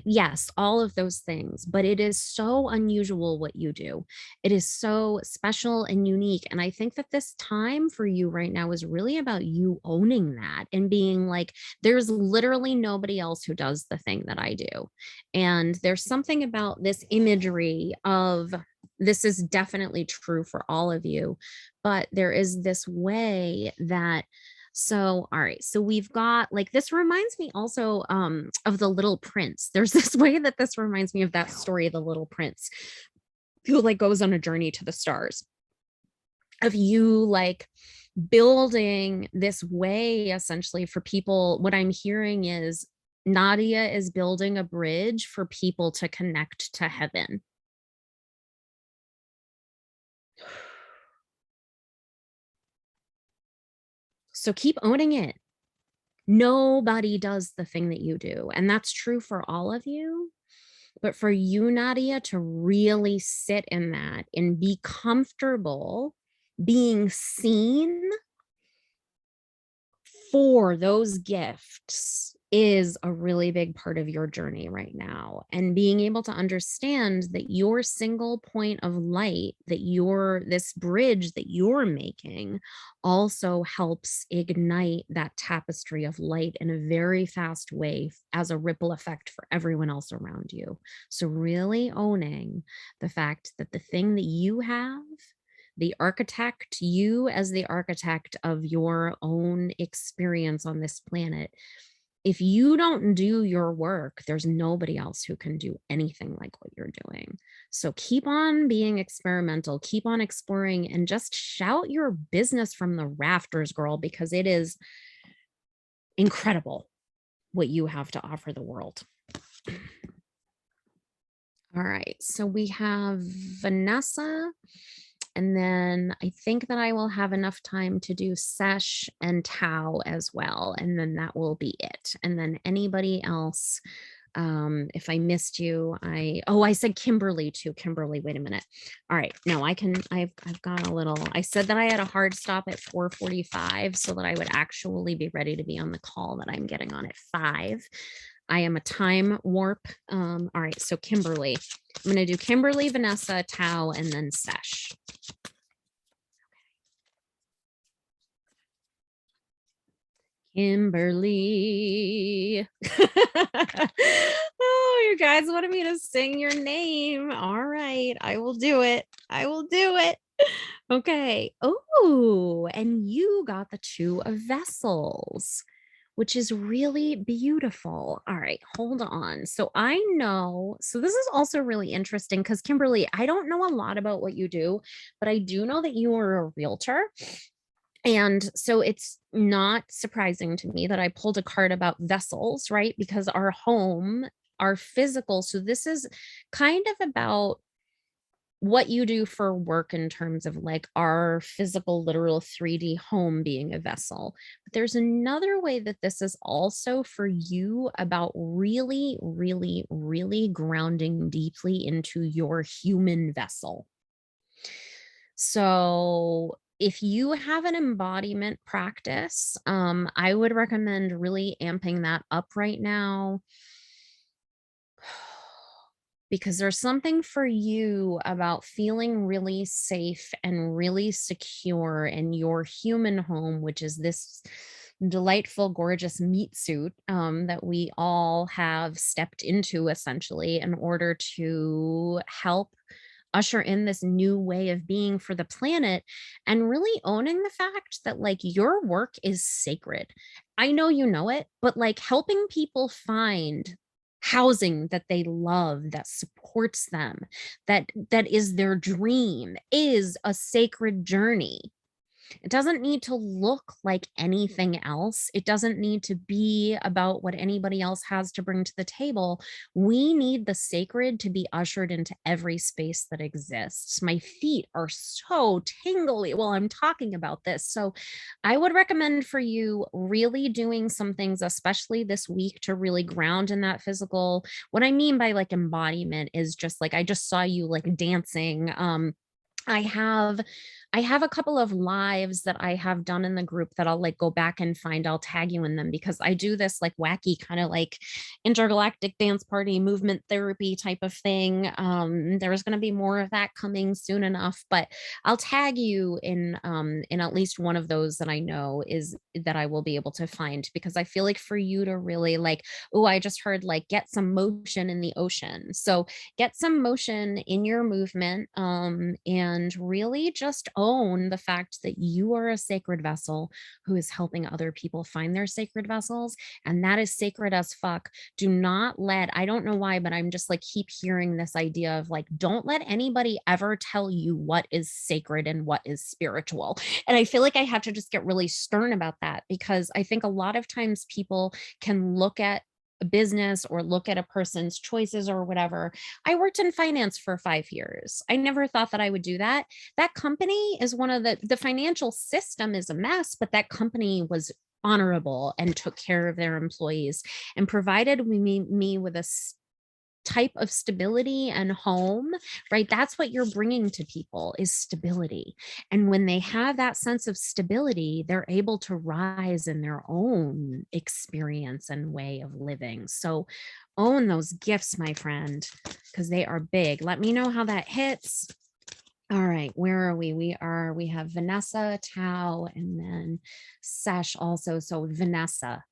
yes, all of those things, but it is so unusual what you do. It is so special and unique. And I think that this time for you right now is really about you owning that and being like, there's literally nobody else who does the thing that I do. And there's something about this imagery of, this is definitely true for all of you, but there is this way that, so, all right. So we've got like, this reminds me also of The Little Prince. There's this way that this reminds me of that story, The Little Prince, who like goes on a journey to the stars, of you like building this way essentially for people. What I'm hearing is Nadia is building a bridge for people to connect to heaven. So keep owning it. Nobody does the thing that you do. And that's true for all of you. But for you, Nadia, to really sit in that and be comfortable being seen for those gifts is a really big part of your journey right now. And being able to understand that your single point of light, that this bridge that you're making also helps ignite that tapestry of light in a very fast way as a ripple effect for everyone else around you. So, really owning the fact that the thing that you have, the architect, you as the architect of your own experience on this planet, if you don't do your work, there's nobody else who can do anything like what you're doing. So keep on being experimental, keep on exploring, and just shout your business from the rafters, girl, because it is incredible what you have to offer the world. All right, so we have Vanessa. And then I think that I will have enough time to do Sesh and Tao as well. And then that will be it. And then anybody else, if I missed you, I said Kimberly too. Kimberly, wait a minute. All right. No, I've got a little, I said that I had a hard stop at 4:45 so that I would actually be ready to be on the call that I'm getting on at 5. I am a time warp. All right. So Kimberly, I'm going to do Kimberly, Vanessa, Tao, and then Sesh. Kimberly. Oh, you guys wanted me to sing your name. All right, I will do it. I will do it. Okay. Oh, and you got the 2 of vessels, which is really beautiful. All right, hold on. So this is also really interesting because Kimberly, I don't know a lot about what you do, but I do know that you are a realtor. And so it's not surprising to me that I pulled a card about vessels, right? Because our home, our physical, so this is kind of about what you do for work in terms of like our physical, literal 3D home being a vessel. But there's another way that this is also for you about really, really, really grounding deeply into your human vessel. So if you have an embodiment practice, I would recommend really amping that up right now because there's something for you about feeling really safe and really secure in your human home, which is this delightful, gorgeous meat suit that we all have stepped into essentially in order to help usher in this new way of being for the planet and really owning the fact that like your work is sacred. I know you know it, but like helping people find housing that they love, that supports them, that is their dream, is a sacred journey. It doesn't need to look like anything else. It doesn't need to be about what anybody else has to bring to the table. We need the sacred to be ushered into every space that exists. My feet are so tingly while I'm talking about this. So I would recommend for you really doing some things, especially this week, to really ground in that physical. What I mean by like embodiment is just like I just saw you like dancing. I have I have a couple of lives that I have done in the group that I'll like go back and find. I'll tag you in them because I do this like wacky kind of like intergalactic dance party movement therapy type of thing. There's going to be more of that coming soon enough, but I'll tag you in at least one of those that I know is that I will be able to find because I feel like for you to really like, oh, I just heard like get some motion in the ocean. So get some motion in your movement and really just own the fact that you are a sacred vessel who is helping other people find their sacred vessels. And that is sacred as fuck. Do not let, I don't know why, but I'm just like keep hearing this idea of like, don't let anybody ever tell you what is sacred and what is spiritual. And I feel like I have to just get really stern about that because I think a lot of times people can look at a business or look at a person's choices or whatever. I worked in finance for 5 years. I never thought that I would do that. That company is one of the financial system is a mess, but that company was honorable and took care of their employees and provided me with a type of stability and home, right? That's what you're bringing to people is stability. And when they have that sense of stability, they're able to rise in their own experience and way of living. So own those gifts, my friend, because they are big. Let me know how that hits. All right, where are we? We have Vanessa, Tao, and then Sesh also. So Vanessa.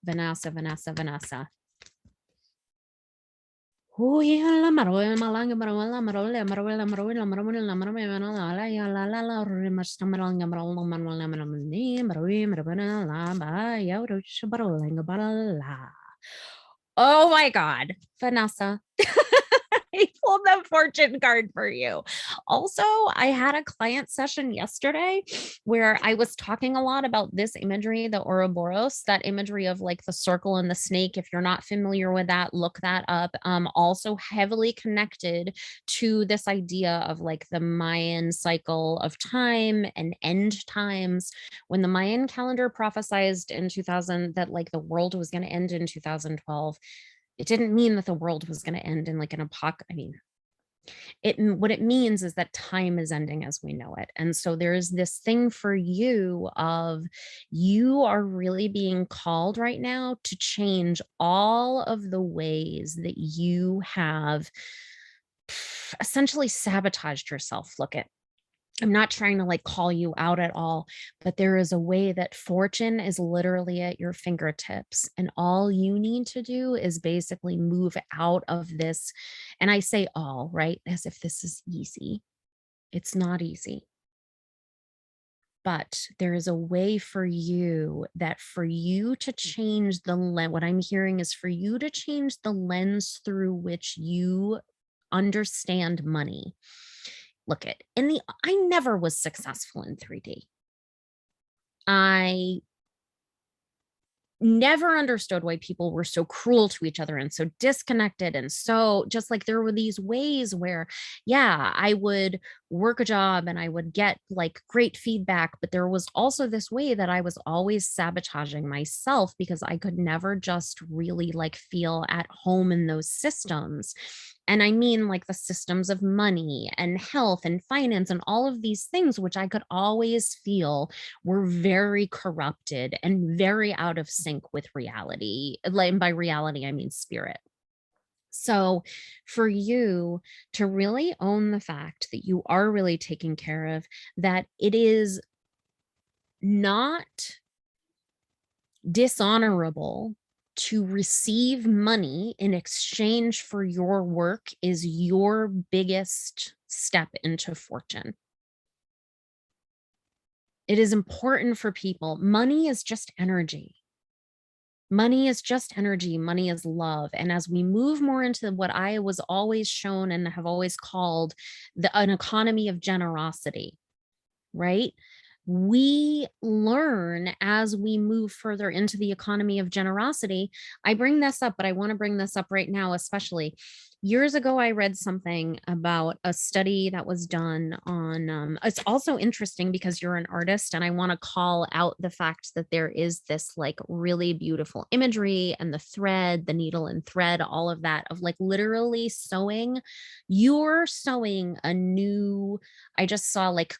Oh my God, Vanessa. I pulled the fortune card for you. Also, I had a client session yesterday where I was talking a lot about this imagery, the Ouroboros, that imagery of like the circle and the snake. If you're not familiar with that, look that up. Also heavily connected to this idea of like the Mayan cycle of time and end times. When the Mayan calendar prophesized in 2000 that like the world was going to end in 2012, it didn't mean that the world was going to end in like an I mean, what it means is that time is ending as we know it. And so there's this thing for you of you are really being called right now to change all of the ways that you have essentially sabotaged yourself. Look at I'm not trying to like call you out at all, but there is a way that fortune is literally at your fingertips. And all you need to do is basically move out of this. And I say all, right? As if this is easy. It's not easy. But there is a way for you to change the lens. What I'm hearing is for you to change the lens through which you understand money. Look at I never was successful in 3D. I never understood why people were so cruel to each other and so disconnected. And so just like there were these ways where, yeah, I would work a job and I would get like great feedback, but there was also this way that I was always sabotaging myself because I could never just really like feel at home in those systems. And I mean like the systems of money and health and finance and all of these things, which I could always feel were very corrupted and very out of sync with reality. And by reality, I mean spirit. So, for you to really own the fact that you are really taken care of, that it is not dishonorable to receive money in exchange for your work is your biggest step into fortune. It is important for people. Money is just energy. Money is just energy. Money is love. And as we move more into what I was always shown and have always called an economy of generosity, right? We learn as we move further into the economy of generosity. I bring this up, but I want to bring this up right now, especially. Years ago, I read something about a study that was done on. It's also interesting because you're an artist, and I want to call out the fact that there is this like really beautiful imagery and the thread, the needle and thread, all of that of like literally sewing. You're sewing a new, I just saw like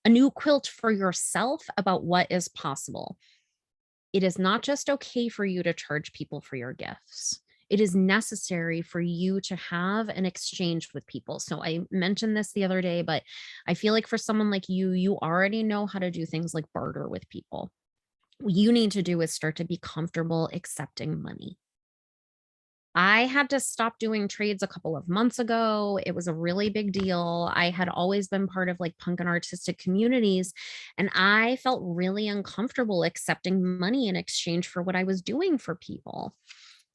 a new quilt for yourself about what is possible. It is not just okay for you to charge people for your gifts. It is necessary for you to have an exchange with people. So I mentioned this the other day, but I feel like for someone like you already know how to do things like barter with people. What you need to do is start to be comfortable accepting money. I had to stop doing trades a couple of months ago. It was a really big deal. I had always been part of like punk and artistic communities, and I felt really uncomfortable accepting money in exchange for what I was doing for people.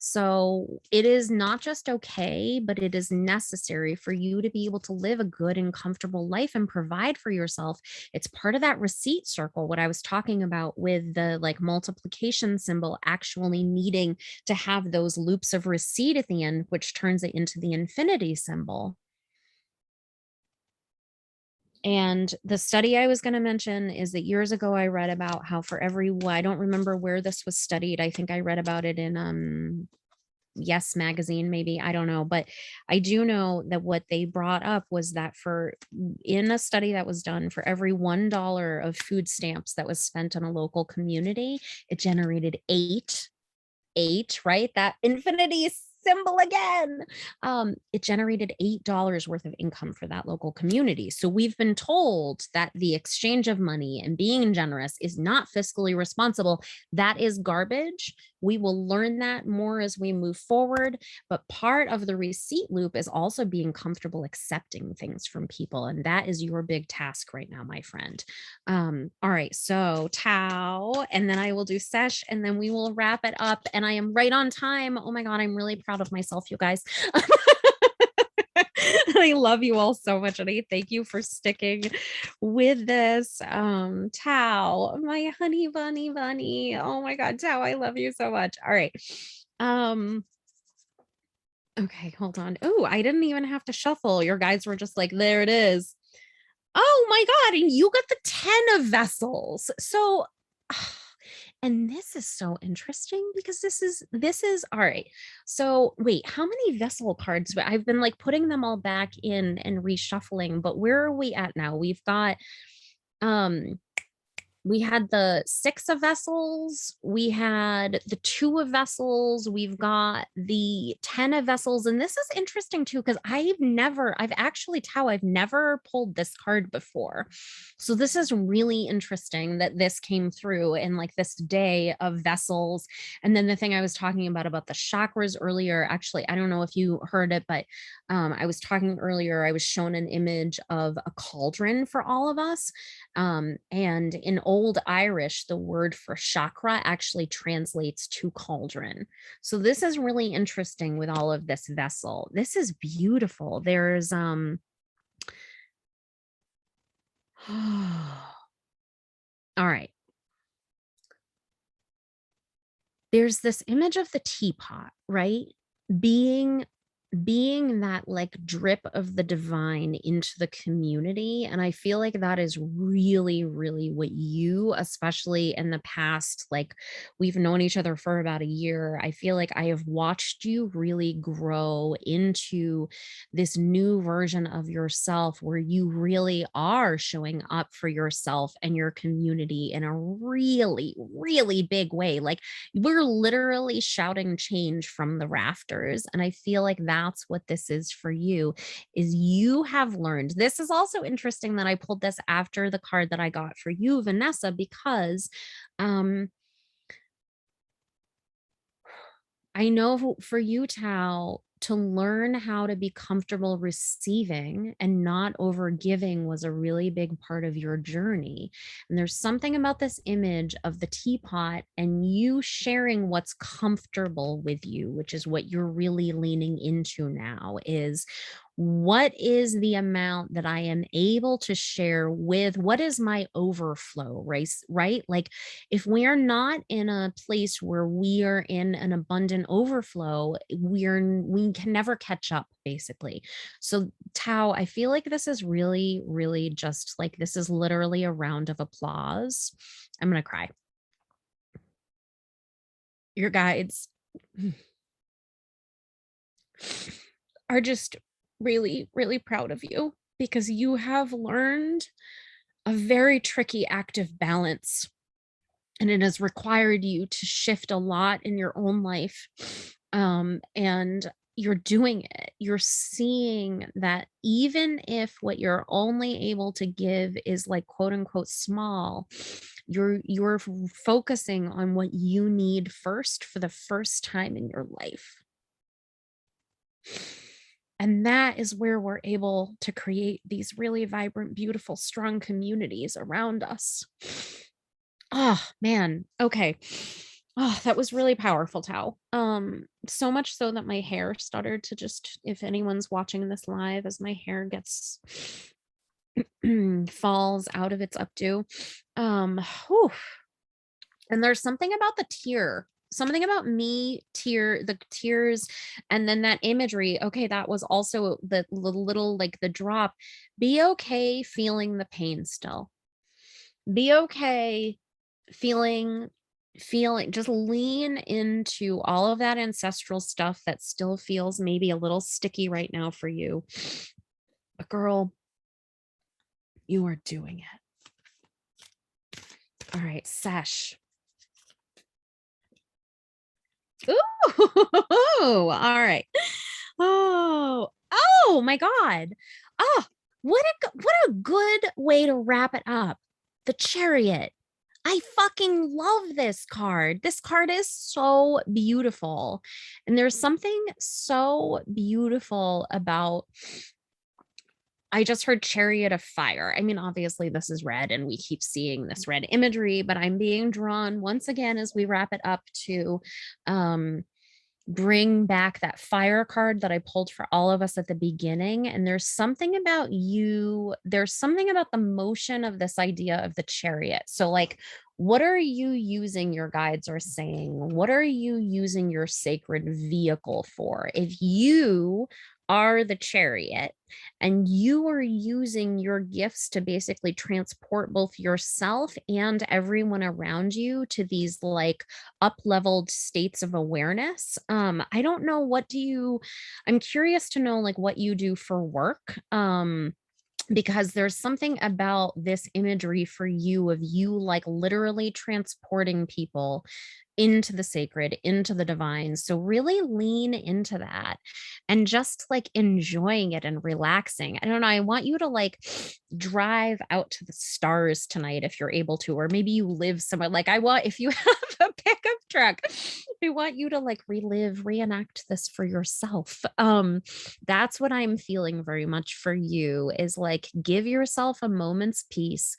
So it is not just okay, but it is necessary for you to be able to live a good and comfortable life and provide for yourself. It's part of that receipt circle, what I was talking about with the like multiplication symbol actually needing to have those loops of receipt at the end, which turns it into the infinity symbol. And the study I was going to mention is that years ago I read about how for every, I don't remember where this was studied. I think I read about it in Yes Magazine, maybe, I don't know, but I do know that what they brought up was that in a study that was done, for every $1 of food stamps that was spent on a local community, it generated 8, right? That infinity symbol again. It generated $8 worth of income for that local community. So we've been told that the exchange of money and being generous is not fiscally responsible. That is garbage. We will learn that more as we move forward. But part of the receipt loop is also being comfortable accepting things from people. And that is your big task right now, my friend. All right, so Tao, and then I will do Sesh, and then we will wrap it up. And I am right on time. Oh my God, I'm really proud of myself, you guys. I love you all so much, and I thank you for sticking with this. Tao, my honey bunny. Oh my God, Tao, I love you so much. All right. Okay, hold on. Oh, I didn't even have to shuffle. Your guys were just like, there it is. Oh my God, and you got the 10 of vessels. So and this is so interesting because this is all right. So wait, how many vessel cards? I've been like putting them all back in and reshuffling, but where are we at now? We've got um we had the 6 of vessels, we had the 2 of vessels, we've got the 10 of vessels. And this is interesting too, because I've actually, Tao, I've never pulled this card before. So this is really interesting that this came through in like this day of vessels. And then the thing I was talking about the chakras earlier, actually, I don't know if you heard it, but I was talking earlier, I was shown an image of a cauldron for all of us. And in Old Irish, the word for chakra actually translates to cauldron. So this is really interesting with all of this vessel. This is beautiful. There's all right. There's this image of the teapot, right? Being being that like drip of the divine into the community. And I feel like that is really, really what you, especially in the past, like we've known each other for about a year. I feel like I have watched you really grow into this new version of yourself where you really are showing up for yourself and your community in a really, really big way. Like we're literally shouting change from the rafters. And I feel like that's what this is for you, is you have learned. This is also interesting that I pulled this after the card that I got for you, Vanessa, because um I know for you, Tao, to learn how to be comfortable receiving and not over giving was a really big part of your journey. And there's something about this image of the teapot and you sharing what's comfortable with you, which is what you're really leaning into now, is what is the amount that I am able to share with what is my overflow, right? Like if we're not in a place where we are in an abundant overflow, we can never catch up basically. So Tao, I feel like this is really, really just like this is literally a round of applause. I'm gonna cry. Your guides are just really, really proud of you because you have learned a very tricky active balance, and it has required you to shift a lot in your own life. And you're doing it. You're seeing that even if what you're only able to give is like quote unquote small, you're focusing on what you need first for the first time in your life. And that is where we're able to create these really vibrant, beautiful, strong communities around us. Oh, man. Okay. Oh, that was really powerful, Tao. So much so that my hair started to just, if anyone's watching this live, as my hair gets falls out of its updo. Whew. And there's something about the tear, something about me, the tears, and then that imagery. Okay, that was also the little like the drop. Be okay feeling the pain still. Be okay feeling feeling, just lean into all of that ancestral stuff that still feels maybe a little sticky right now for you. But girl, you are doing it. All right, Sesh. Ooh, all right. Oh my God. Oh, what a good way to wrap it up. The Chariot. I fucking love this card. This card is so beautiful. And there's something so beautiful about, I just heard Chariot of Fire. I mean, obviously, this is red, and we keep seeing this red imagery, but I'm being drawn once again as we wrap it up to bring back that fire card that I pulled for all of us at the beginning. And there's something about you, there's something about the motion of this idea of the chariot. So, like, what are you using your guides are saying? What are you using your sacred vehicle for? If you are the chariot and you are using your gifts to basically transport both yourself and everyone around you to these like up leveled states of awareness. I don't know, I'm curious to know like what you do for work. Because there's something about this imagery for you of you like literally transporting people into the sacred, into the divine. So really lean into that and just like enjoying it and relaxing. I don't know. I want you to like drive out to the stars tonight if you're able to, or maybe you live somewhere. Like I want, if you have a pickup truck, I want you to like reenact this for yourself. That's what I'm feeling very much for you is like give yourself a moment's peace,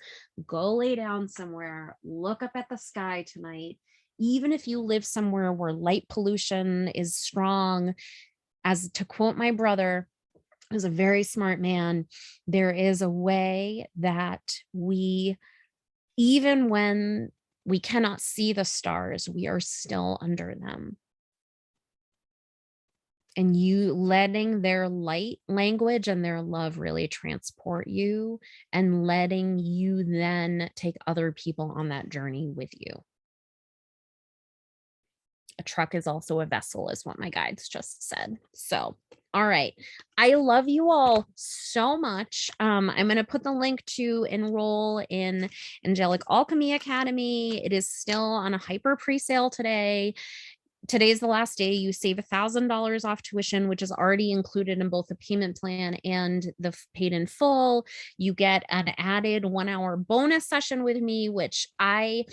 go lay down somewhere, look up at the sky tonight. Even if you live somewhere where light pollution is strong, as to quote my brother, who's a very smart man, there is a way that we, even when we cannot see the stars, we are still under them. And you letting their light language and their love really transport you and letting you then take other people on that journey with you. A truck is also a vessel, is what my guides just said. So, all right. I love you all so much. I'm going to put the link to enroll in Angelic Alchemy Academy. It is still on a hyper pre-sale today. Today's the last day. You save $1,000 off tuition, which is already included in both the payment plan and the paid in full. You get an added 1 hour bonus session with me, which I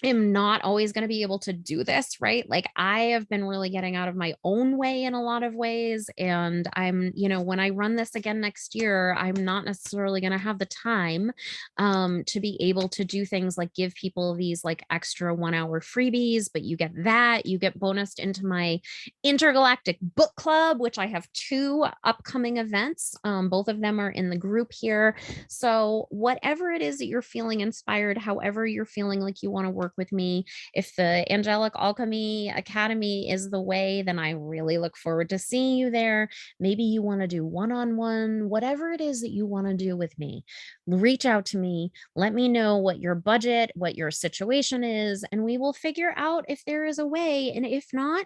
am not always going to be able to do this, right? Like I have been really getting out of my own way in a lot of ways. And I'm, when I run this again next year, I'm not necessarily going to have the time to be able to do things like give people these like extra 1 hour freebies, but you get bonused into my intergalactic book club, which I have 2 upcoming events. Both of them are in the group here. So whatever it is that you're feeling inspired, however you're feeling like you want to work with me, if the Angelic Alchemy Academy is the way, then I really look forward to seeing you there. Maybe you want to do one-on-one, whatever it is that you want to do with me, reach out to me, let me know what your budget, what your situation is, and we will figure out if there is a way. And if not,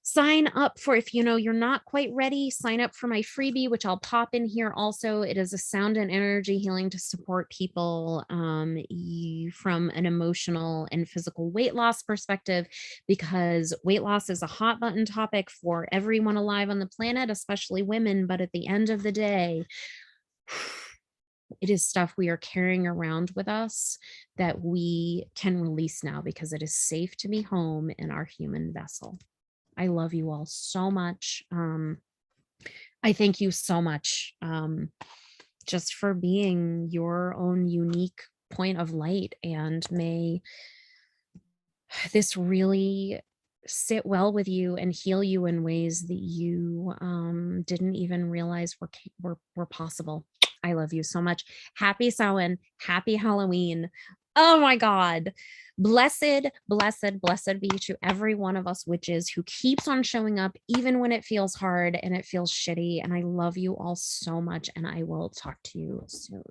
sign up for, if you're not quite ready, sign up for my freebie, which I'll pop in here also. It is a sound and energy healing to support people from an emotional and physical weight loss perspective, because weight loss is a hot button topic for everyone alive on the planet, especially women. But at the end of the day, it is stuff we are carrying around with us that we can release now because it is safe to be home in our human vessel. I love you all so much. I thank you so much just for being your own unique point of light. And may this really sit well with you and heal you in ways that you didn't even realize were possible. I love you so much. Happy Samhain, happy Halloween. Oh my God. Blessed, blessed, blessed be to every one of us witches who keeps on showing up, even when it feels hard and it feels shitty. And I love you all so much. And I will talk to you soon.